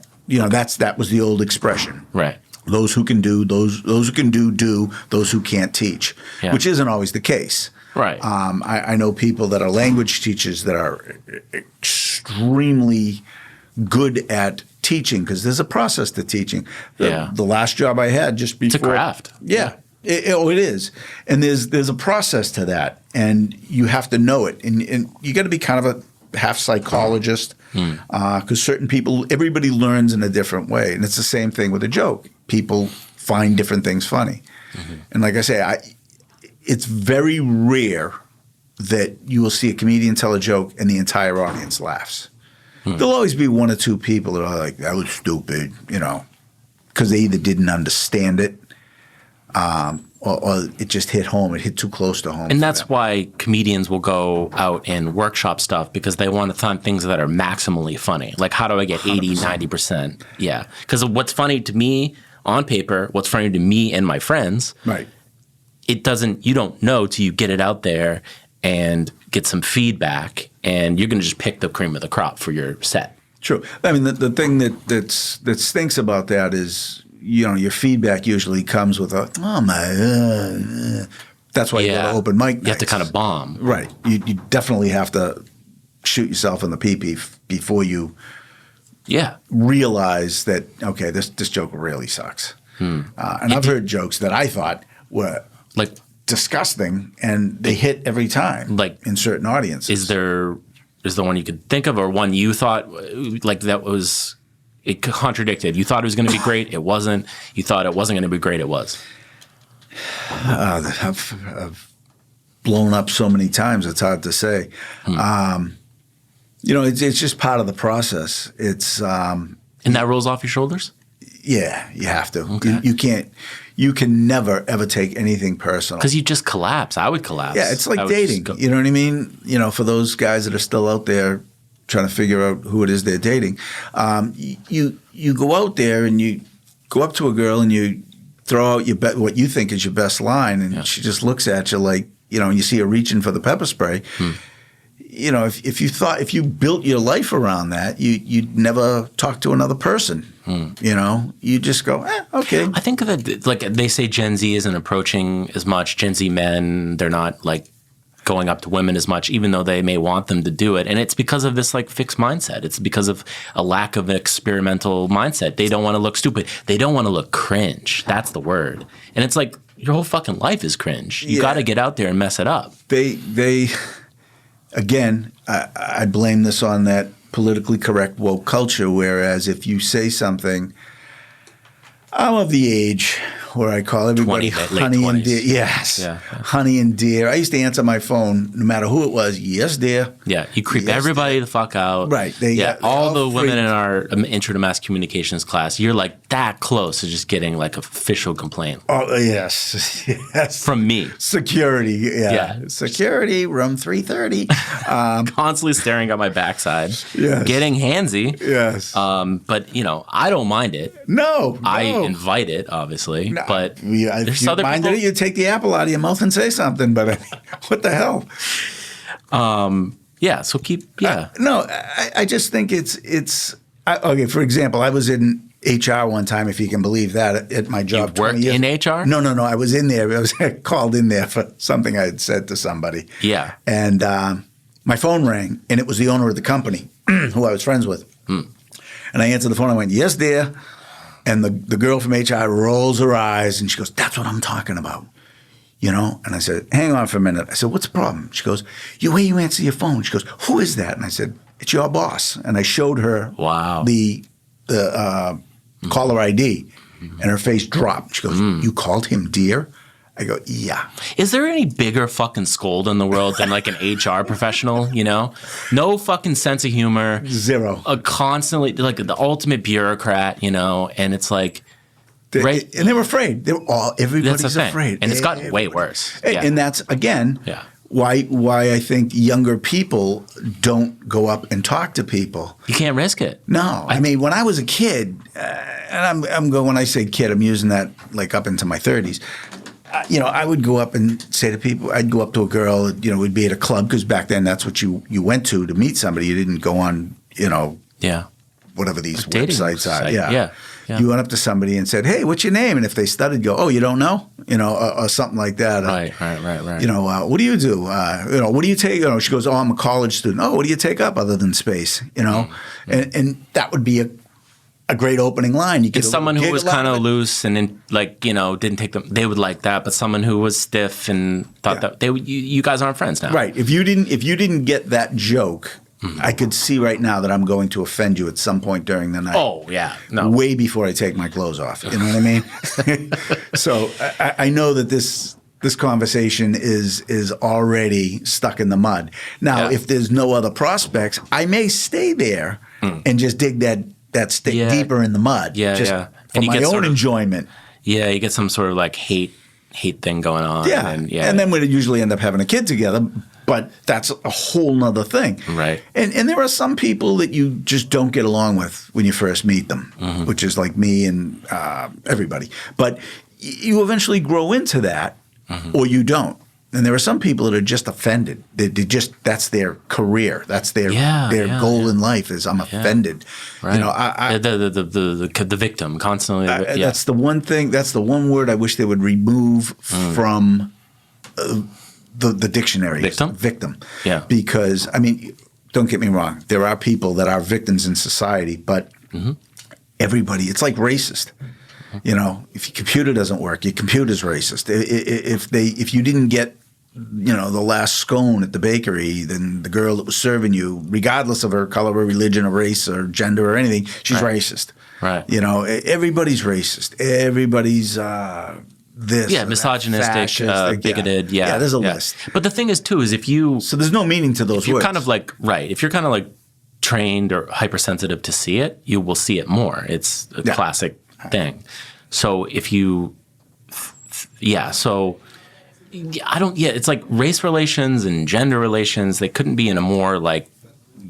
That was the old expression. Right. Those who can do, those who can do. Those who can't teach, Yeah. which isn't always the case. Right. I know people that are language teachers that are extremely good at teaching because there's a process to teaching. The last job I had just before. It's a craft. Yeah. It is. And there's a process to that, and you have to know it. And you got to be kind of a half psychologist because certain people, everybody learns in a different way. And it's the same thing with a joke. People find different things funny. Mm-hmm. And like I say, it's very rare that you will see a comedian tell a joke and the entire audience laughs. There'll always be one or two people that are like, "That was stupid," because they either didn't understand it or it just hit home. It hit too close to home. And that's why comedians will go out and workshop stuff because they want to find things that are maximally funny. Like, how do I get 80, 90%? Yeah. Because what's funny to me on paper, what's funny to me and my friends, right? You don't know till you get it out there and get some feedback, and you're going to just pick the cream of the crop for your set. True. I mean, the thing that stinks about that is, your feedback usually comes with that's why you go to open mic nights. You have to kind of bomb. Right. You definitely have to shoot yourself in the pee-pee before you realize that, okay, this joke really sucks. And I've heard jokes that I thought were like disgusting, and they hit every time, like in certain audiences. Is there one you could think of, or one you thought like that was it contradicted? You thought it was going to be great, it wasn't. You thought it wasn't going to be great, it was. I've blown up so many times; it's hard to say. It's just part of the process. It's and that rolls off your shoulders. Yeah, you have to. Okay. You can never ever take anything personal because you just collapse. I would collapse. Yeah, it's like dating. You know what I mean? For those guys that are still out there trying to figure out who it is they're dating, you go out there and you go up to a girl and you throw out what you think is your best line, and she just looks at you like, and you see her reaching for the pepper spray. If you built your life around that, you'd never talk to another person. You just go, okay. I think that, like they say, Gen Z isn't approaching as much. Gen Z men, they're not like going up to women as much, even though they may want them to do it. And it's because of this like fixed mindset. It's because of a lack of an experimental mindset. They don't want to look stupid. They don't want to look cringe. That's the word. And it's like your whole fucking life is cringe. You got to get out there and mess it up. Again, I blame this on that politically correct woke culture, whereas if you say something, I'm of the age where I call everybody 20, late honey and 20s. dear. Yes, Yeah. honey and dear. I used to answer my phone no matter who it was. Yes, dear. Yeah, you creep Yes, everybody the fuck out. Right. They all the all women freak. in our intro to mass communications class, you're like that close to just getting like an official complaint Oh yes, yes. from me. Security, Yeah. Security, room 330. Constantly staring at my backside, Yes. getting handsy. Yes. But I don't mind it. No. I invite it, obviously. But If there's you other minded people. it, you'd take the apple out of your mouth and say something. But what the hell? Yeah. So keep. Yeah. No, I just think it's okay. For example, I was in HR one time, if you can believe that, at my job. You worked 20 years. in HR? No. I was in there. I was called in there for something I had said to somebody. Yeah. And my phone rang, and it was the owner of the company who I was friends with. And I answered the phone. I went, "Yes, dear." And the girl from HR rolls her eyes, and she goes, "That's what I'm talking about." And I said, "Hang on for a minute." I said, "What's the problem?" She goes, "The way you answer your phone." She goes, "Who is that?" And I said, "It's your boss." And I showed her Wow. the caller ID, and her face dropped. She goes, "You called him dear?" I go, "Yeah." Is there any bigger fucking scold in the world than like an HR professional? No fucking sense of humor. Zero. Constantly like the ultimate bureaucrat. And it's like. Right. And they were afraid. Everybody's That's the thing. afraid. And it's gotten way worse. Yeah. And that's, again, Yeah. why I think younger people don't go up and talk to people. You can't risk it. No. I mean, when I was a kid, and I'm going, when I say kid, I'm using that like up into my 30s. I would go up and say to people, I'd go up to a girl, we'd be at a club, because back then that's what you went to meet somebody. You didn't go on, Yeah. whatever these Dating websites are. site. Yeah. You went up to somebody and said, "Hey, what's your name?" And if they stuttered, go, "Oh, you don't know?" Or something like that. Right. What do you do? What do you take? She goes, "Oh, I'm a college student." "Oh, what do you take up other than space?" And that would be a great opening line. You It's someone who was kind of loose and didn't take them. They would like that, but someone who was stiff and thought that you guys aren't friends now. Right. If you didn't get that joke, I could see right now that I'm going to offend you at some point during the night. Oh yeah, no. Way before I take my clothes off. You know what I mean? So I know that this conversation is already stuck in the mud. Now, if there's no other prospects, I may stay there and just dig that stick deeper in the mud. Just for and you my get own sort of, enjoyment. Yeah, you get some sort of like hate thing going on. Yeah. And then we'd usually end up having a kid together. But that's a whole nother thing. Right. And there are some people that you just don't get along with when you first meet them, which is like me and everybody. But you eventually grow into that, or you don't. And there are some people that are just offended. They just that's their career. That's their goal in life is I'm offended. Right. I the victim constantly. That's the one thing. That's the one word I wish they would remove from the dictionary. Victim. Yeah. Because don't get me wrong. There are people that are victims in society, but everybody. It's like racist. If your computer doesn't work, your computer's racist. If you didn't get the last scone at the bakery, then the girl that was serving you, regardless of her color or religion or race or gender or anything, she's racist. Right. Everybody's racist. Everybody's this. Yeah, misogynistic, bigoted. Yeah. There's a list. But the thing is, too, is so there's no meaning to those words. You're kind of like if you're kind of like trained or hypersensitive to see it, you will see it more. It's a classic thing. So if you, it's like race relations and gender relations. They couldn't be in a more like,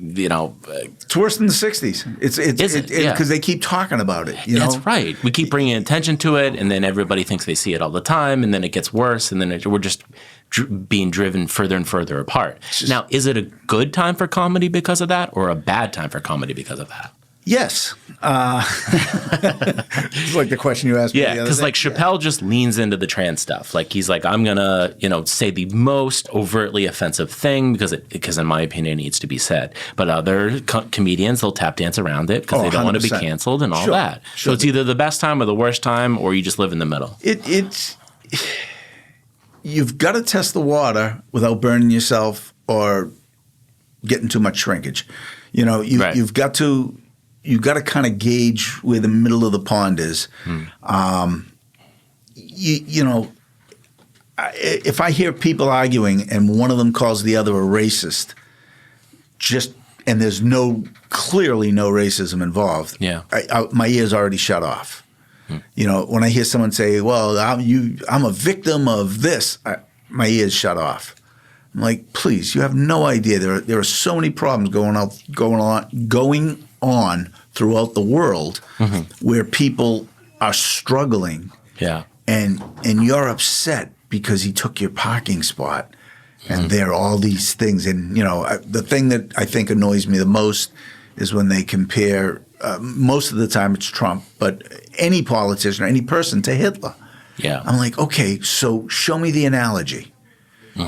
it's worse than the 60s. It's because they keep talking about it. That's right. We keep bringing attention to it, and then everybody thinks they see it all the time, and then it gets worse, and then we're just being driven further and further apart. Now, is it a good time for comedy because of that, or a bad time for comedy because of that? Yes. It's like the question you asked me the other day. Because like Chappelle just leans into the trans stuff. Like he's like, I'm going to, say the most overtly offensive thing because in my opinion it needs to be said. But other comedians, they'll tap dance around it because they don't want to be canceled and all that. So it's either the best time or the worst time, or you just live in the middle. You've got to test the water without burning yourself or getting too much shrinkage. You've got to kind of gauge where the middle of the pond is. you know, if I hear people arguing and one of them calls the other a racist, and there's clearly no racism involved, my ears already shut off. You know, when I hear someone say, "Well, I'm a victim of this," my ears shut off. I'm like, please, you have no idea. There are so many problems going on throughout the world where people are struggling. Yeah. And you're upset because he took your parking spot. And there are all these things. And, you know, the thing that I think annoys me the most is when they compare, most of the time it's Trump, but any politician or any person to Hitler. Yeah. I'm like, okay, so show me the analogy.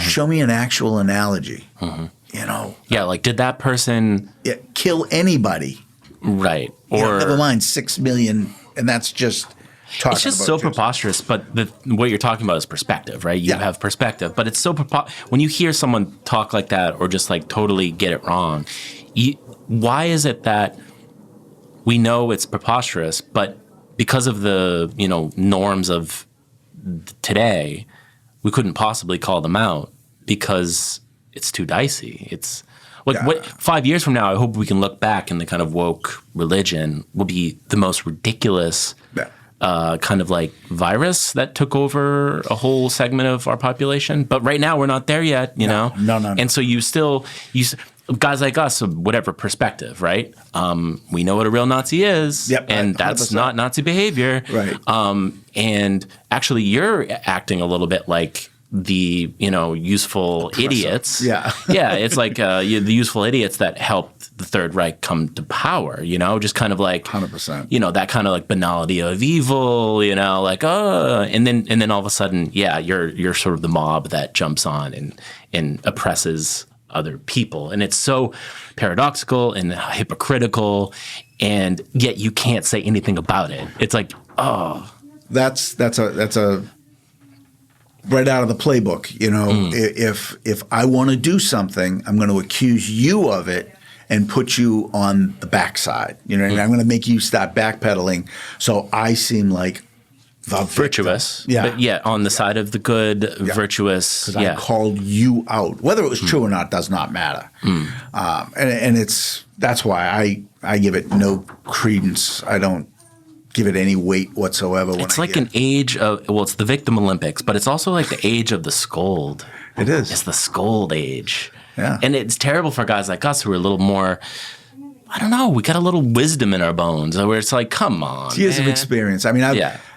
Show me an actual analogy. You know? Yeah, like did that person kill anybody? Right. Or you know, never mind 6 million, and that's just talking it's just about so preposterous, but what you're talking about is perspective, right? You have perspective, but it's so when you hear someone talk like that or just like totally get it wrong, why is it that we know it's preposterous, but because of the, you know, norms of today, we couldn't possibly call them out because it's too dicey. It's what 5 years from now, I hope we can look back and the kind of woke religion will be the most ridiculous kind of like virus that took over a whole segment of our population. But right now we're not there yet, you know? No. And so you guys like us, of whatever perspective, right? We know what a real Nazi is, and that's 100%. Not Nazi behavior. Right. And actually you're acting a little bit like the, you know, useful idiots. Yeah. Yeah, it's like the useful idiots that helped the Third Reich come to power, you know, just kind of like 100%. You know, that kind of like banality of evil, you know, like and then all of a sudden, you're sort of the mob that jumps on and oppresses other people. And it's so paradoxical and hypocritical, and yet you can't say anything about it. It's like, that's a right out of the playbook, you know. If I want to do something, I'm going to accuse you of it and put you on the backside. You know, and I'm going to make you start backpedaling, so I seem like the virtuous. Victim. But on the side of the good, virtuous. Because I called you out. Whether it was true or not does not matter. And that's why I give it no credence. I don't give it any weight whatsoever. It's like an age of, it's the victim Olympics, but it's also like the age of the scold. It is. It's the scold age. Yeah. And it's terrible for guys like us who are a little more, I don't know, we got a little wisdom in our bones where it's like, come on, years of experience. I mean,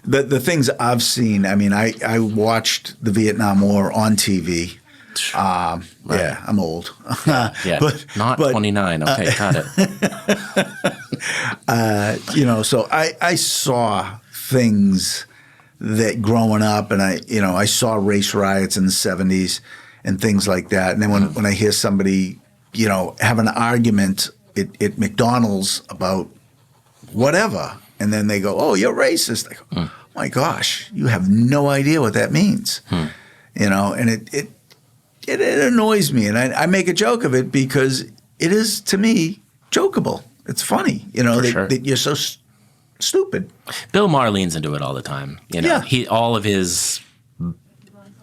the things I've seen, I mean, I watched the Vietnam War on TV. Right. Yeah, I'm old. But not 29. Okay, got it. You know, so I saw things that growing up, and I saw race riots in the 70s and things like that. And then when I hear somebody, you know, have an argument at McDonald's about whatever, and then they go, "Oh, you're racist." I go, "Oh my gosh, you have no idea what that means." You know, and it annoys me, and I make a joke of it because it is, to me, jokeable. It's funny, you know, that you're so stupid. Bill Maher leans into it all the time. You know, all of his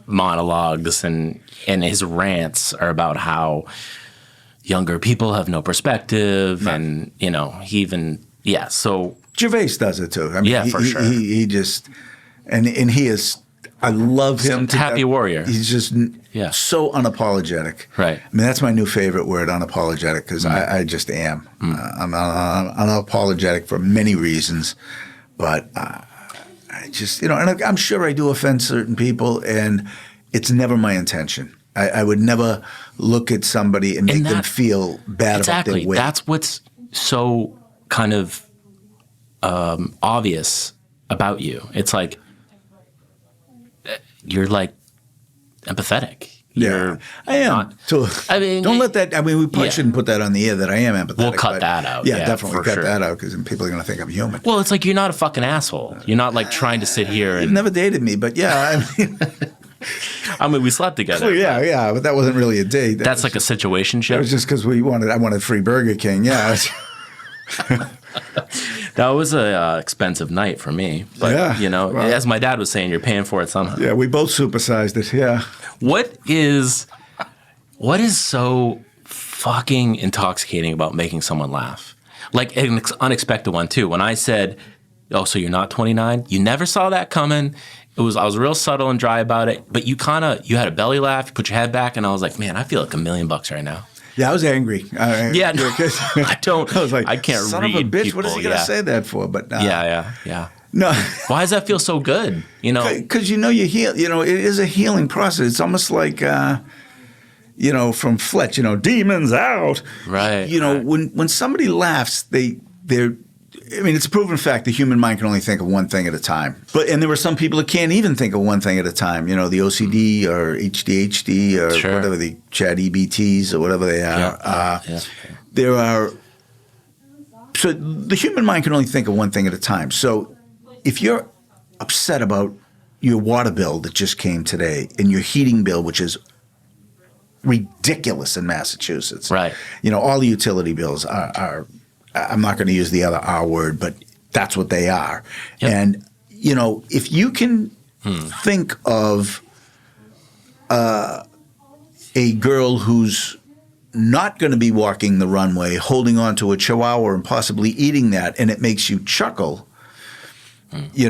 monologues and his rants are about how younger people have no perspective, and you know, he even so Gervais does it too. I mean, for sure. He just and he is. I love him. Happy warrior. He's just so unapologetic. Right. I mean, that's my new favorite word, unapologetic, because I just am. I'm unapologetic for many reasons, but I just, you know, and I'm sure I do offend certain people, and it's never my intention. I would never look at somebody and make them feel bad about their weight. That's what's so kind of obvious about you. It's like, you're like empathetic. I am. I mean, don't let that. I mean, we probably shouldn't put that on the air that I am empathetic. We'll cut that out. Yeah, definitely cut that out, because then people are going to think I'm human. Well, it's like you're not a fucking asshole. You're not like trying to sit here and. You've never dated me, but I mean, we slept together. Yeah, but that wasn't really a date. That's like a situationship. It was just because I wanted free Burger King. Yeah. That was a expensive night for me. But, well, as my dad was saying, you're paying for it somehow. Yeah, we both supersized it, yeah. What is so fucking intoxicating about making someone laugh? Like an unexpected one, too. When I said, oh, so you're not 29? You never saw that coming. I was real subtle and dry about it, but you had a belly laugh, you put your head back, and I was like, man, I feel like $1 million right now. Yeah, I was angry. Yeah, no, I don't. I was like, I can't son read of a bitch, people. What is he going to say that for? But yeah. No. Why does that feel so good? Because you heal. It is a healing process. It's almost like from Fletch. Demons out. Right. When somebody laughs, they're. I mean, it's a proven fact the human mind can only think of one thing at a time. And there are some people that can't even think of one thing at a time. The OCD or HDHD or whatever the Chat EBTs or whatever they are. There are. So the human mind can only think of one thing at a time. So if you're upset about your water bill that just came today and your heating bill, which is ridiculous in Massachusetts, right? All the utility bills are I'm not going to use the other R word, but that's what they are. Yep. And, if you can think of a girl who's not going to be walking the runway, holding on to a chihuahua and possibly eating that, and it makes you chuckle, you're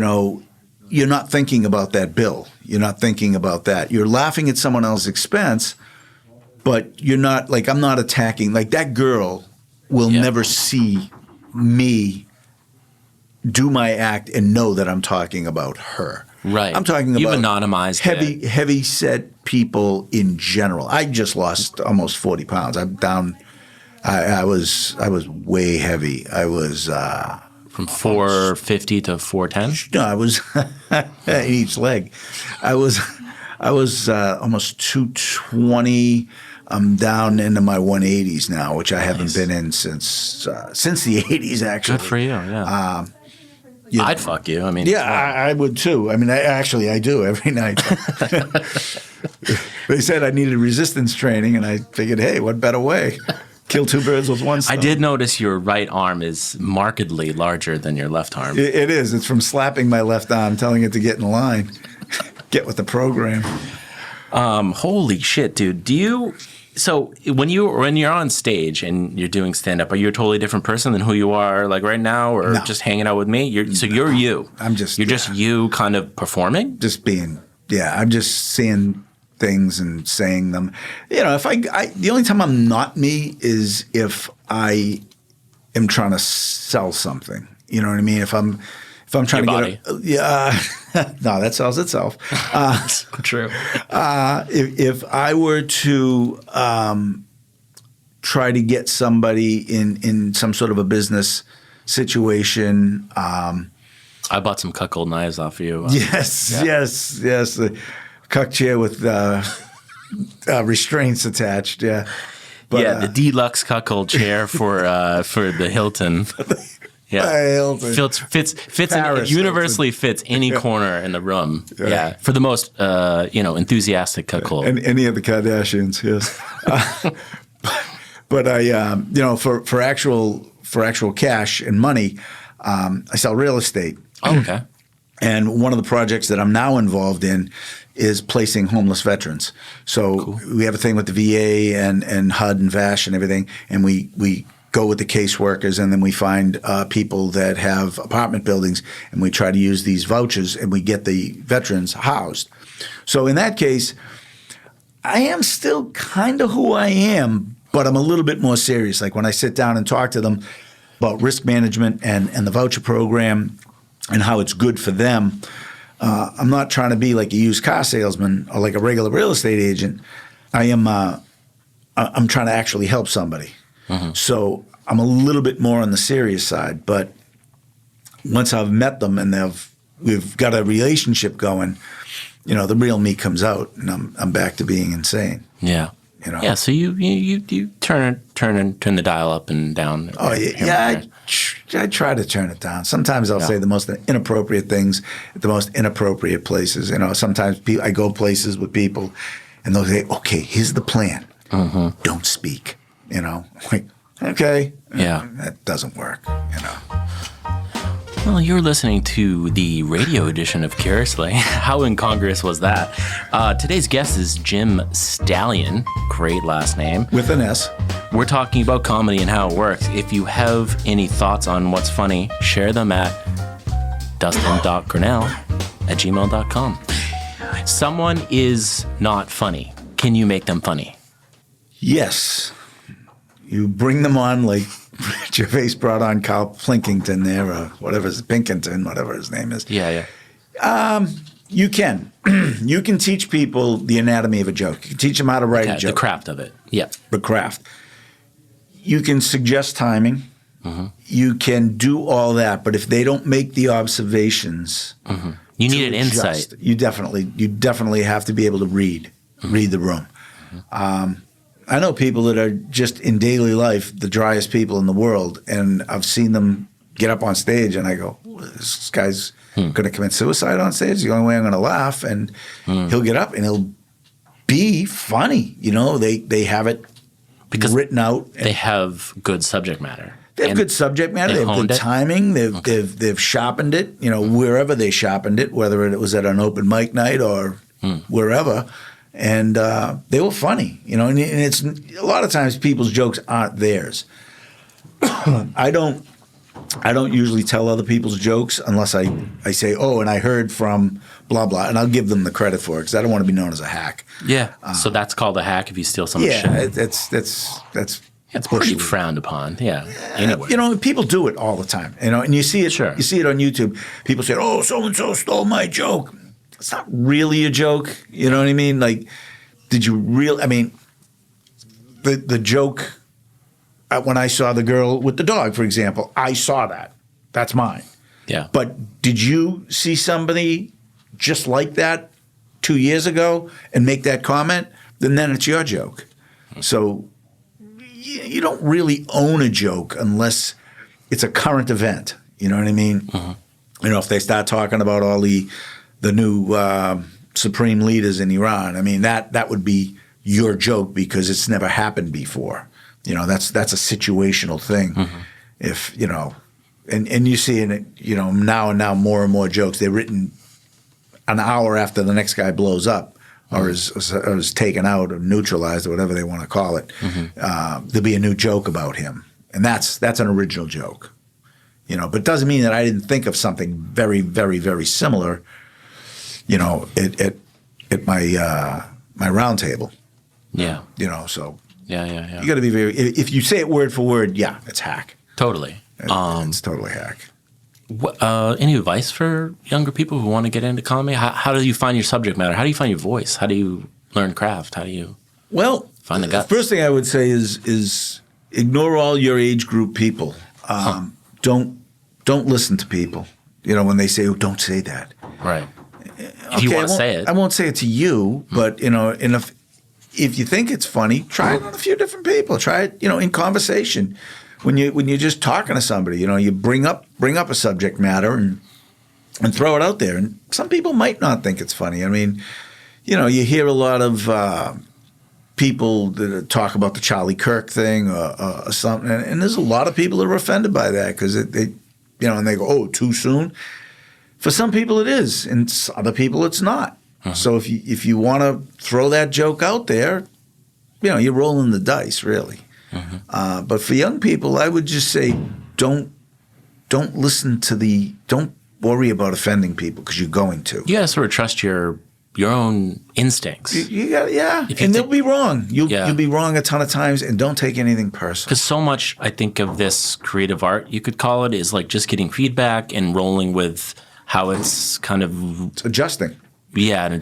not thinking about that bill. You're not thinking about that. You're laughing at someone else's expense, but you're not, like, I'm not attacking. Like, that girl will never see me do my act and know that I'm talking about her. Right. I'm talking about you've anonymized heavy set people in general. I just lost almost 40 pounds. I'm down. I was way heavy. I was from 450 to 410. No, I was each leg. I was almost 220. I'm down into my 180s now, which I haven't been in since the 80s, actually. Good for you, yeah. I'd fuck you. I mean, yeah, I would too. I mean, I do every night. They said I needed resistance training, and I figured, hey, what better way? Kill two birds with one stone. I did notice your right arm is markedly larger than your left arm. It is. It's from slapping my left arm, telling it to get in line, get with the program. Holy shit, dude. So when you're on stage and you're doing stand-up, are you a totally different person than who you are like right now, or just hanging out with me? You're you. You're just you kind of performing? Just being, I'm just seeing things and saying them. If I the only time I'm not me is if I am trying to sell something. You know what I mean? If I'm trying your to get no, that sells itself. True. If I were to try to get somebody in some sort of a business situation, I bought some cuckold knives off you. Yes. The cuck chair with restraints attached. Yeah. But, the deluxe cuckold chair for the Hilton. Yeah, universally fits any corner in the room. Yeah, for the most enthusiastic cuckold. And any of the Kardashians, yes. But I, for actual cash and money, I sell real estate. Oh, okay. And one of the projects that I'm now involved in is placing homeless veterans. So we have a thing with the VA and HUD and VASH and everything, and we go with the caseworkers, and then we find people that have apartment buildings, and we try to use these vouchers, and we get the veterans housed. So in that case, I am still kind of who I am, but I'm a little bit more serious. Like when I sit down and talk to them about risk management and the voucher program and how it's good for them, I'm not trying to be like a used car salesman or like a regular real estate agent. I'm trying to actually help somebody. Mm-hmm. So I'm a little bit more on the serious side, but once I've met them and we've got a relationship going, the real me comes out, and I'm back to being insane. Yeah. Yeah. So you turn the dial up and down. Oh yeah. I try to turn it down. Sometimes I'll say the most inappropriate things at the most inappropriate places. Sometimes I go places with people, and they'll say, "Okay, here's the plan. Mm-hmm. Don't speak." Like, okay. Yeah. That doesn't work, Well, you're listening to the radio edition of Curiously. How incongruous was that? Today's guest is Jim Stallion. Great last name. With an S. We're talking about comedy and how it works. If you have any thoughts on what's funny, share them at dustin.grinnell@gmail.com. Someone is not funny. Can you make them funny? Yes. You bring them on like Gervais brought on Carl Plinkington there, or Pinkington, whatever his name is. Yeah. You can. You can teach people the anatomy of a joke. You can teach them how to write a joke. The craft of it. Yeah. The craft. You can suggest timing. Mm-hmm. You can do all that, but if they don't make the observations, you need an insight. You definitely have to be able to read the room. I know people that are just in daily life the driest people in the world, and I've seen them get up on stage, and I go, "This guy's going to commit suicide on stage. It's the only way I'm going to laugh." And he'll get up and he'll be funny. You know, they have it because written out. They have good subject matter. They have good subject matter. They have good timing. They've sharpened it. You know, wherever they sharpened it, whether it was at an open mic night or wherever. And they were funny, you know. And it's a lot of times people's jokes aren't theirs. I don't usually tell other people's jokes unless I say, "Oh, and I heard from blah blah," and I'll give them the credit for it because I don't want to be known as a hack. Yeah. So that's called a hack if you steal someone's shit. Yeah, that's pretty frowned upon. Yeah. Anyway. You know, people do it all the time. You know, and you see it. Sure. You see it on YouTube. People say, "Oh, so and so stole my joke." It's not really a joke. You know what I mean? Like, did you really? I mean, the joke when I saw the girl with the dog, for example, I saw that. That's mine. Yeah. But did you see somebody just like that 2 years ago and make that comment? Then it's your joke. So you don't really own a joke unless it's a current event. You know what I mean? You know, if they start talking about all the new supreme leaders in Iran, I mean, that would be your joke because it's never happened before. You know, that's a situational thing. If, you know, and you see in it, you know, now and more and more jokes, they're written an hour after the next guy blows up or is taken out or neutralized or whatever they want to call it. There'll be a new joke about him. And that's an original joke. You know, but it doesn't mean that I didn't think of something very, very, very similar, you know, at my round table. Yeah. You know, so Yeah. you got to be very. If you say it word for word, yeah, it's hack. Totally. It's totally hack. Any advice for younger people who want to get into comedy? How do you find your subject matter? How do you find your voice? How do you learn craft? How do you find the guts? The first thing I would say is ignore all your age group people. Don't listen to people. You know, when they say, "Oh, don't say that." Right. If you want to say it, I won't say it to you. But you know, and if you think it's funny, try it on a few different people. Try it, you know, in conversation. When you're just talking to somebody, you know, you bring up a subject matter and throw it out there. And some people might not think it's funny. I mean, you know, you hear a lot of people that talk about the Charlie Kirk thing or something, and there's a lot of people that are offended by that because they, you know, and they go, "Oh, too soon." For some people it is, and other people it's not. So if you want to throw that joke out there, you know, you're rolling the dice, really. But for young people, I would just say don't worry about offending people because you're going to. You got to sort of trust your own instincts. You got, yeah, and they'll be wrong. You'll be wrong a ton of times, and don't take anything personal. Because so much, I think, of this creative art, you could call it, is like just getting feedback and rolling with how it's kind of it's adjusting. Yeah,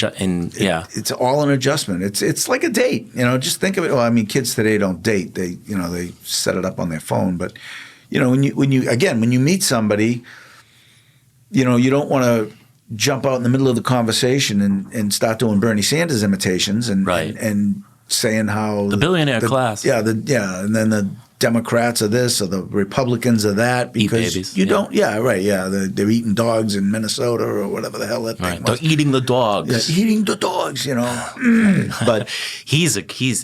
it's all an adjustment. It's like a date. You know, just think of it. Well, I mean, kids today don't date. They set it up on their phone. But you know, when you meet somebody, you know, you don't want to jump out in the middle of the conversation and start doing Bernie Sanders imitations and saying how the billionaire class. Yeah, and then the Democrats are this or the Republicans are that because you don't. Yeah, right. Yeah, they're eating dogs in Minnesota or whatever the hell that thing was. They're eating the dogs. Yeah, eating the dogs. You know, but he's.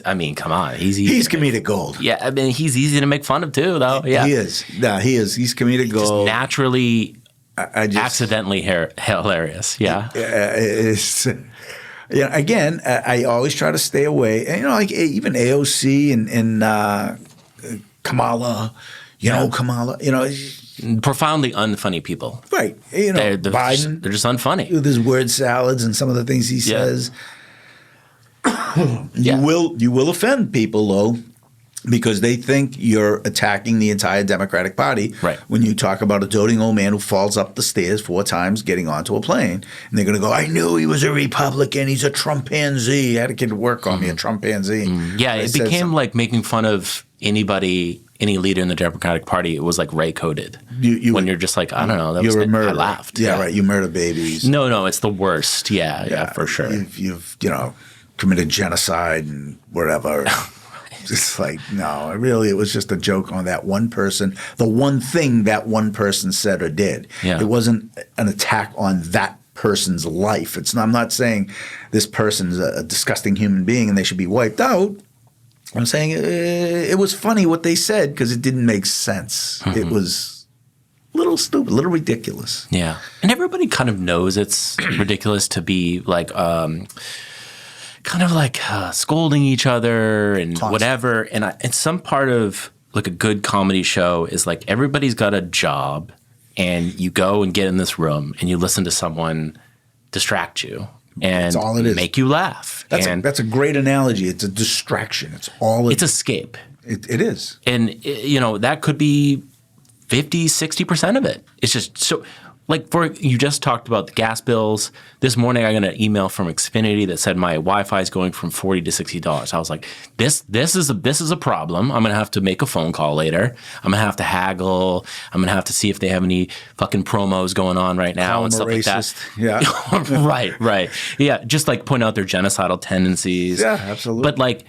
I mean, come on, he's comedic gold. Yeah, I mean, he's easy to make fun of too, though. Yeah, he is. Yeah, he is. He's comedic gold. Just naturally I just Accidentally hilarious. Yeah. it's. Again, I always try to stay away. And, like even AOC and Kamala, Kamala, Profoundly unfunny people. right? They're Biden, they're just unfunny. with his word salads and some of the things he says. Yeah. You will offend people though, because they think you're attacking the entire Democratic Party Right. when you talk about a doting old man who falls up the stairs 4 times getting onto a plane. And they're going to go, I knew he was a Republican. He's a Trumpanzee. I had a kid work on me, a Trumpanzee. Yeah, I it said became something. like making fun of anybody, any leader in the Democratic Party. It was like Ray coded. When you're just like, I don't know, that was You're a murderer. I laughed. Yeah, right. You murder babies. No, it's the worst. Yeah, for sure. You've committed genocide and whatever. It's like, no, it was just a joke on that one person, the one thing that one person said or did. Yeah. It wasn't an attack on that person's life. I'm not saying this person's a disgusting human being and they should be wiped out. I'm saying it was funny what they said because it didn't make sense. Mm-hmm. It was a little stupid, a little ridiculous. Yeah. And everybody kind of knows it's ridiculous to be like kind of like scolding each other and Constant. whatever. And some part of like a good comedy show is like everybody's got a job and you go and get in this room and you listen to someone distract you and That's all it is. make you laugh. That's a great analogy. It's a distraction. It's all It's escape. it is. And, that could be 50, 60% of it. It's just so – like you just talked about the gas bills. This morning I got an email from Xfinity that said my Wi-Fi is going from $40 to $60. I was like, this is a problem. I'm gonna have to make a phone call later. I'm gonna have to haggle. I'm gonna have to see if they have any fucking promos going on right now and stuff like that. Yeah. Right. Yeah, just like point out their genocidal tendencies. Yeah, absolutely. But like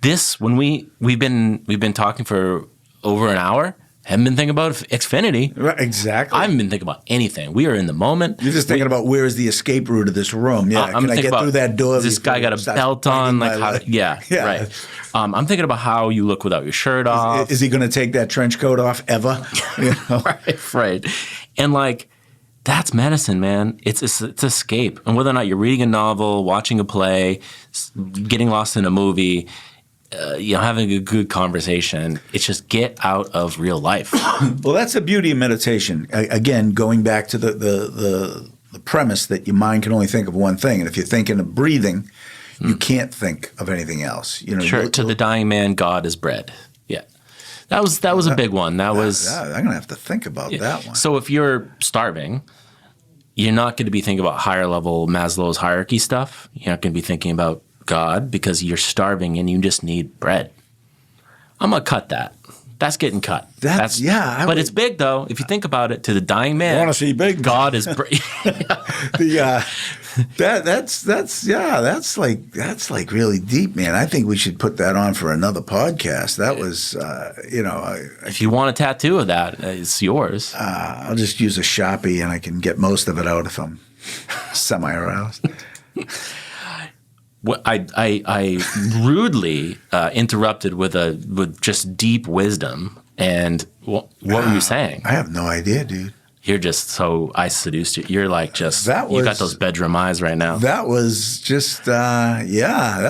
this, when we've been talking for over an hour. Haven't been thinking about Xfinity. Right, exactly. I haven't been thinking about anything. We are in the moment. You're just thinking about where is the escape route of this room? Yeah, I'm can I thinking get about through that door? This guy got a belt on, like how? Yeah, right. I'm thinking about how you look without your shirt off. Is he going to take that trench coat off ever? Right. And like that's medicine, man. It's escape. And whether or not you're reading a novel, watching a play, getting lost in a movie. Having a good conversation. It's just get out of real life. Well, that's the beauty of meditation. Again, going back to the premise that your mind can only think of one thing, and if you're thinking of breathing, you can't think of anything else. Sure. To the dying man, God is bread. Yeah, that was a big one. That was. I'm gonna have to think about that one. So if you're starving, you're not going to be thinking about higher level Maslow's hierarchy stuff. You're not going to be thinking about God because you're starving and you just need bread. I'm gonna cut that. That's getting cut. But it's big though. If you think about it, to the dying man, want to see big. God is bread. That's like really deep, man. I think we should put that on for another podcast. That was, if you want a tattoo of that, it's yours. I'll just use a Sharpie and I can get most of it out if I'm semi-aroused. I rudely interrupted with just deep wisdom. And what were you saying? I have no idea, dude. You're just I seduced you. You're like you got those bedroom eyes right now. That was just that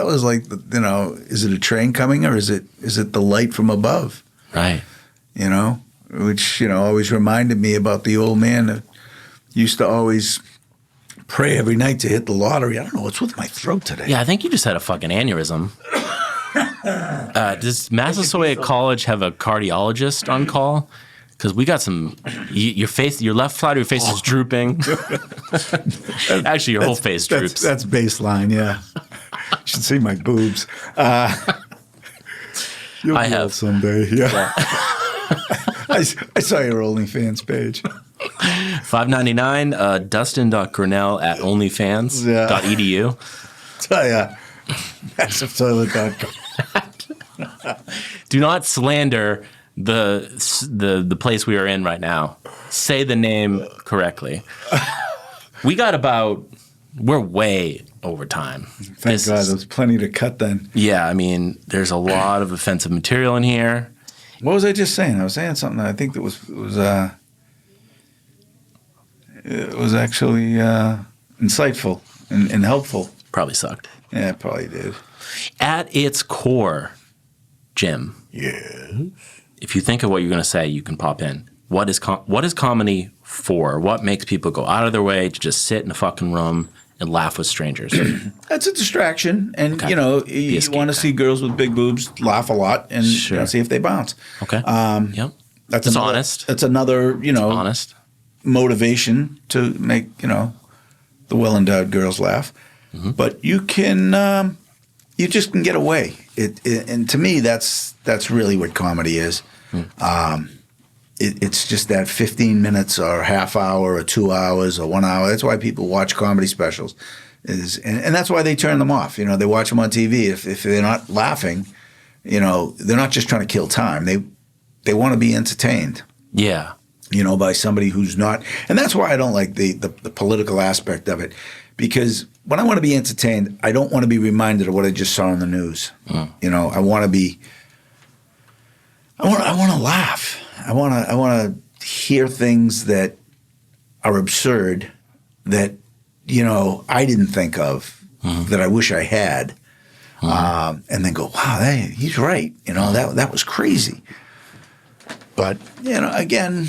was like is it a train coming or is it the light from above? Right. Which always reminded me about the old man that used to always pray every night to hit the lottery. I don't know what's with my throat today. Yeah, I think you just had a fucking aneurysm. Does Massasoit College have a cardiologist on call? Because we got some. Your left side of your face is drooping. Actually, your whole face droops. That's baseline. Yeah, you should see my boobs. You'll I do have it someday. Yeah. I saw your OnlyFans page. $5.99, dustin.cornell@onlyfans.edu. Yeah. MassiveToilet.com. Do not slander the place we are in right now. Say the name correctly. We're way over time. Thank God, there's plenty to cut then. Yeah, I mean, there's a lot of offensive material in here. What was I just saying? I was saying something that I think that was it was actually insightful and helpful. Probably sucked. Yeah, it probably did. At its core, Jim. Yeah. If you think of what you're going to say, you can pop in. What is comedy for? What makes people go out of their way to just sit in a fucking room and laugh with strangers? That's a distraction, and Okay. You want to see girls with big boobs laugh a lot, and see if they bounce. Okay. Yep. That's It's another, honest. That's another Honest. motivation to make the well-endowed girls laugh. Mm-hmm. But you can you just can get away. And to me, that's really what comedy is. It's just that 15 minutes or half hour or 2 hours or 1 hour. That's why people watch comedy specials, and that's why they turn them off. They watch them on TV. If they're not laughing, they're not just trying to kill time. They want to be entertained. Yeah. By somebody who's not. And that's why I don't like the political aspect of it, because when I want to be entertained, I don't want to be reminded of what I just saw on the news. I want to be. I want to laugh. I want to hear things that are absurd that I didn't think of, that I wish I had, and then go, wow, he's right. That was crazy. But again,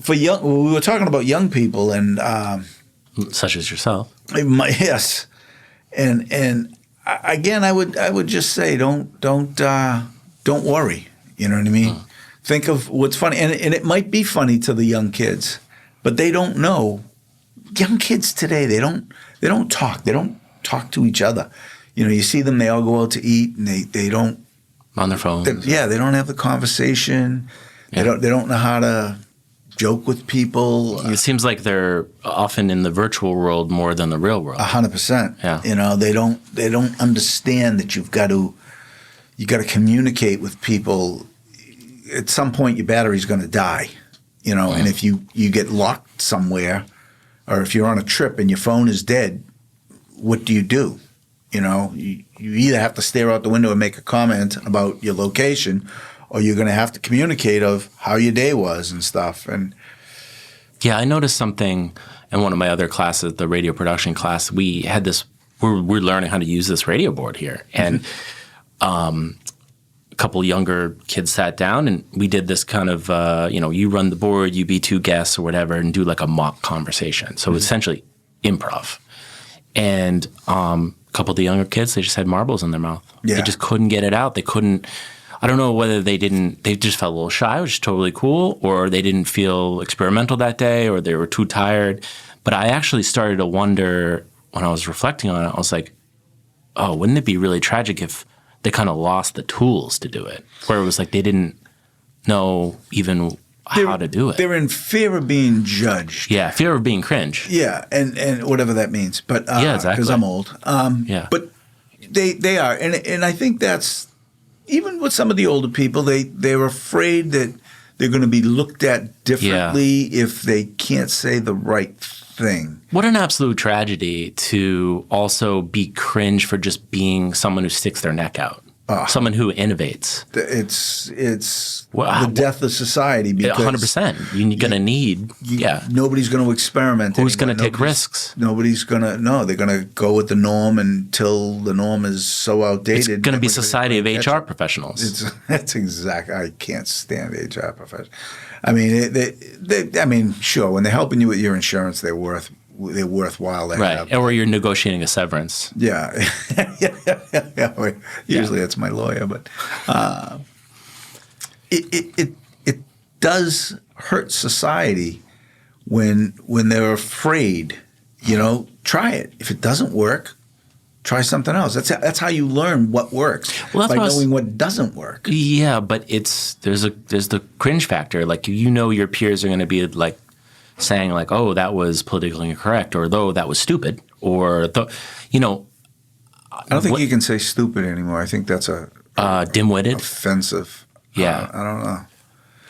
for we were talking about young people, and such as yourself. Yes, and again, I would just say don't worry. You know what I mean? Think of what's funny, and it might be funny to the young kids, but they don't know. Young kids today, they don't talk. They don't talk to each other. You see them; they all go out to eat, and they don't On their phones. they don't have the conversation. Yeah. They don't know how to joke with people. It seems like they're often in the virtual world more than the real world. 100%. Yeah. They don't understand that you got to communicate with people. At some point, your battery's going to die, and if you get locked somewhere, or if you're on a trip and your phone is dead, what do? You either have to stare out the window and make a comment about your location, or you're going to have to communicate of how your day was and stuff. And yeah, I noticed something in one of my other classes, the radio production class. We had this. We're learning how to use this radio board here, and a couple younger kids sat down and we did this kind of, you run the board, you be two guests or whatever, and do like a mock conversation. So essentially improv. And a couple of the younger kids, they just had marbles in their mouth. Yeah. They just couldn't get it out. They couldn't. I don't know whether they just felt a little shy, which is totally cool, or they didn't feel experimental that day, or they were too tired. But I actually started to wonder when I was reflecting on it, I was like, oh, wouldn't it be really tragic if they kind of lost the tools to do it, where it was like they didn't know even how to do it. They're in fear of being judged. Yeah, fear of being cringe. Yeah, and whatever that means. But yeah, exactly. Because I'm old. Yeah. But they are, and I think that's even with some of the older people. They're afraid that they're going to be looked at differently if they can't say the right thing. What an absolute tragedy to also be cringe for just being someone who sticks their neck out. Someone who innovates. It's the death of society. Because 100%. You're going to need, nobody's going to experiment. Who's going to take risks? Nobody's going to, no, they're going to go with the norm until the norm is so outdated. It's going to be society of HR professionals. That's exactly, I can't stand HR professionals. I mean, sure, when they're helping you with your insurance, they're worthwhile. Right, or you're negotiating a severance. Yeah. yeah. Usually that's my lawyer, but it does hurt society when they're afraid. Try it. If it doesn't work, try something else. That's how you learn what works, by knowing what doesn't work. Yeah, but there's the cringe factor. Like your peers are going to be like saying like, oh, that was politically incorrect, or though that was stupid, or I don't think you can say stupid anymore. I think that's dim-witted, offensive. Yeah, I don't know.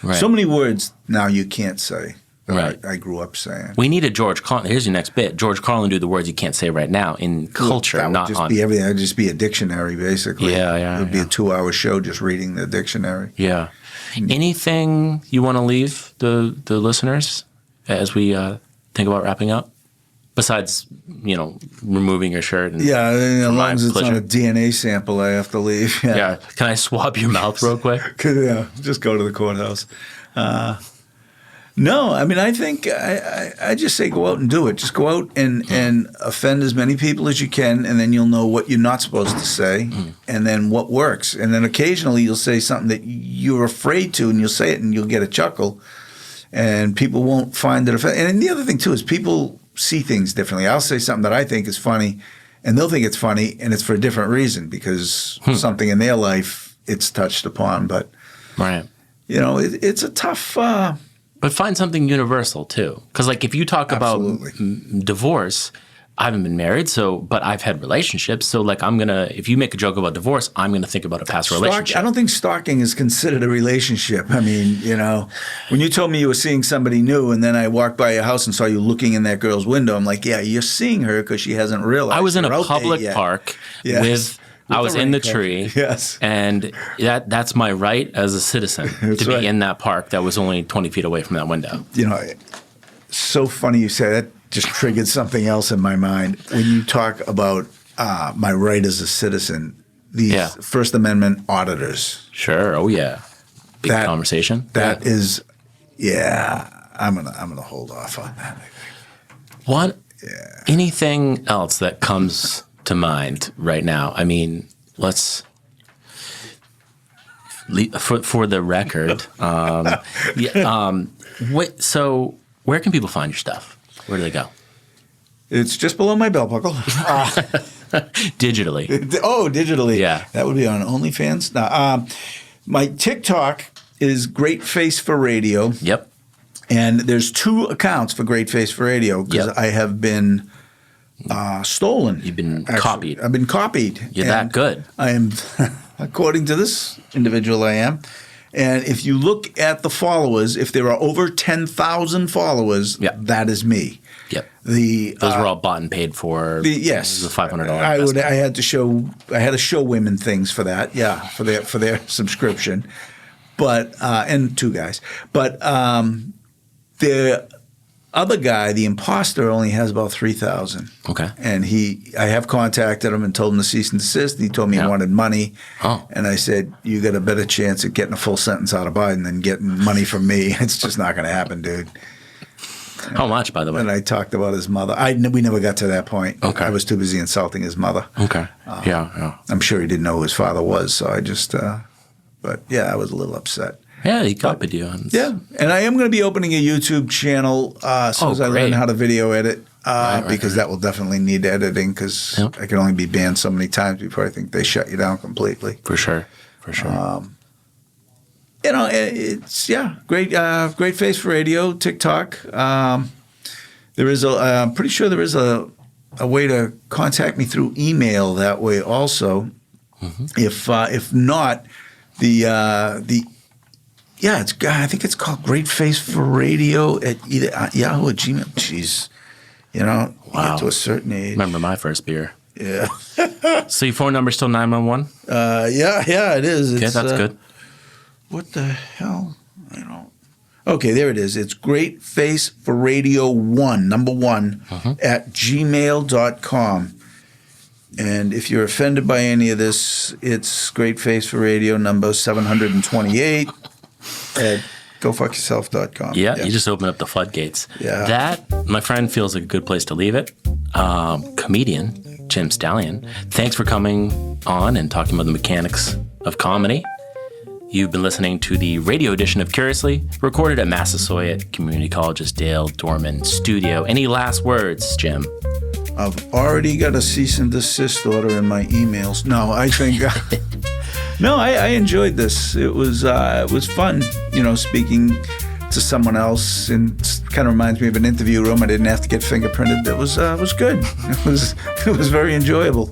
Right. So many words now you can't say. Right. I grew up saying. We need a George Carlin. Here's your next bit. George Carlin do the words you can't say right now in culture, that would not just on. Be everything. It would just be a dictionary, basically. Yeah. It would be a 2-hour show just reading the dictionary. Yeah. Anything you want to leave the listeners as we think about wrapping up? Besides, removing your shirt. And Yeah, as long as it's pleasure. on a DNA sample, I have to leave. Yeah. Can I swab your mouth real quick? Yeah, just go to the courthouse. No, I mean, I think I just say go out and do it. Just go out and offend as many people as you can, and then you'll know what you're not supposed to say, and then what works. And then occasionally you'll say something that you're afraid to, and you'll say it, and you'll get a chuckle, and people won't find it offensive. And the other thing, too, is people see things differently. I'll say something that I think is funny, and they'll think it's funny, and it's for a different reason because something in their life it's touched upon. But, Right. it's a tough But find something universal too, because like if you talk Absolutely. about divorce, I haven't been married, but I've had relationships. So like if you make a joke about divorce, I'm gonna think about a past relationship. I don't think stalking is considered a relationship. I mean, when you told me you were seeing somebody new and then I walked by your house and saw you looking in that girl's window, I'm like, yeah, you're seeing her because she hasn't realized. I was in you're a out there public yet. park Yes. I was in the raincoat. tree. Yes. And that's my right as a citizen to right. be in that park that was only 20 feet away from that window. So funny you say that. Just triggered something else in my mind. When you talk about my right as a citizen, these First Amendment auditors. Sure. Oh, yeah. Big conversation. That is, I'm gonna hold off on that. What? Yeah. Anything else that comes to mind right now? I mean, let's for the record. So where can people find your stuff? Where do they go? It's just below my belt buckle. Digitally. Digitally. Yeah. That would be on OnlyFans. Now, my TikTok is Great Face for Radio. Yep. And there's 2 accounts for Great Face for Radio because I have been stolen. You've been actually. copied. I've been copied. You're that good. I am, according to this individual, I am. And if you look at the followers, if there are over 10,000 followers, that is me. Yep. Those were all bought and paid for. Yes, the $500. I had to show women things for that. Yeah, for their subscription, but and 2 guys. But the other guy, the imposter, only has about 3,000. Okay. And I have contacted him and told him to cease and desist. And he told me he wanted money. Oh. And I said, you got a better chance at getting a full sentence out of Biden than getting money from me. It's just not going to happen, dude. How much, by the way? And I talked about his mother. We never got to that point. Okay. I was too busy insulting his mother. Okay. Yeah. I'm sure he didn't know who his father was, so I just but yeah, I was a little upset. Yeah, he copied you. Yeah, and I am going to be opening a YouTube channel as soon as I learn how to video edit because that will definitely need editing because I can only be banned so many times before I think they shut you down completely. For sure. It's great face for radio, TikTok. There is I'm pretty sure there is a way to contact me through email that way also. Mm-hmm. If not, I think it's called Great Face for Radio at either Yahoo or Gmail. Jeez, Wow. You get to a certain age. Remember my first beer. Yeah. So your phone number's still 911? Yeah, it is. Okay, that's good. What the hell? Okay, there it is. It's Great Face for Radio 1, number 1, at gmail.com. And if you're offended by any of this, it's Great Face for Radio number 728 at gofuckyourself.com. Yeah, you just open up the floodgates. Yeah. That, my friend, feels like a good place to leave it. Comedian Jim Stallion, thanks for coming on and talking about the mechanics of comedy. You've been listening to the radio edition of Curiously, recorded at Massasoit Community College's Dale Dorman studio. Any last words, Jim? I've already got a cease and desist order in my emails. No, I think... No, I enjoyed this. It was fun, speaking to someone else, and it kind of reminds me of an interview room. I didn't have to get fingerprinted. It was good. It was very enjoyable.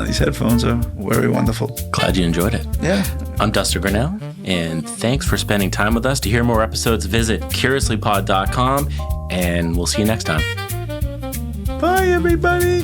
These headphones are very wonderful. Glad you enjoyed it. Yeah. I'm Duster Grinnell, and thanks for spending time with us. To hear more episodes, visit curiouslypod.com, and we'll see you next time. Bye, everybody.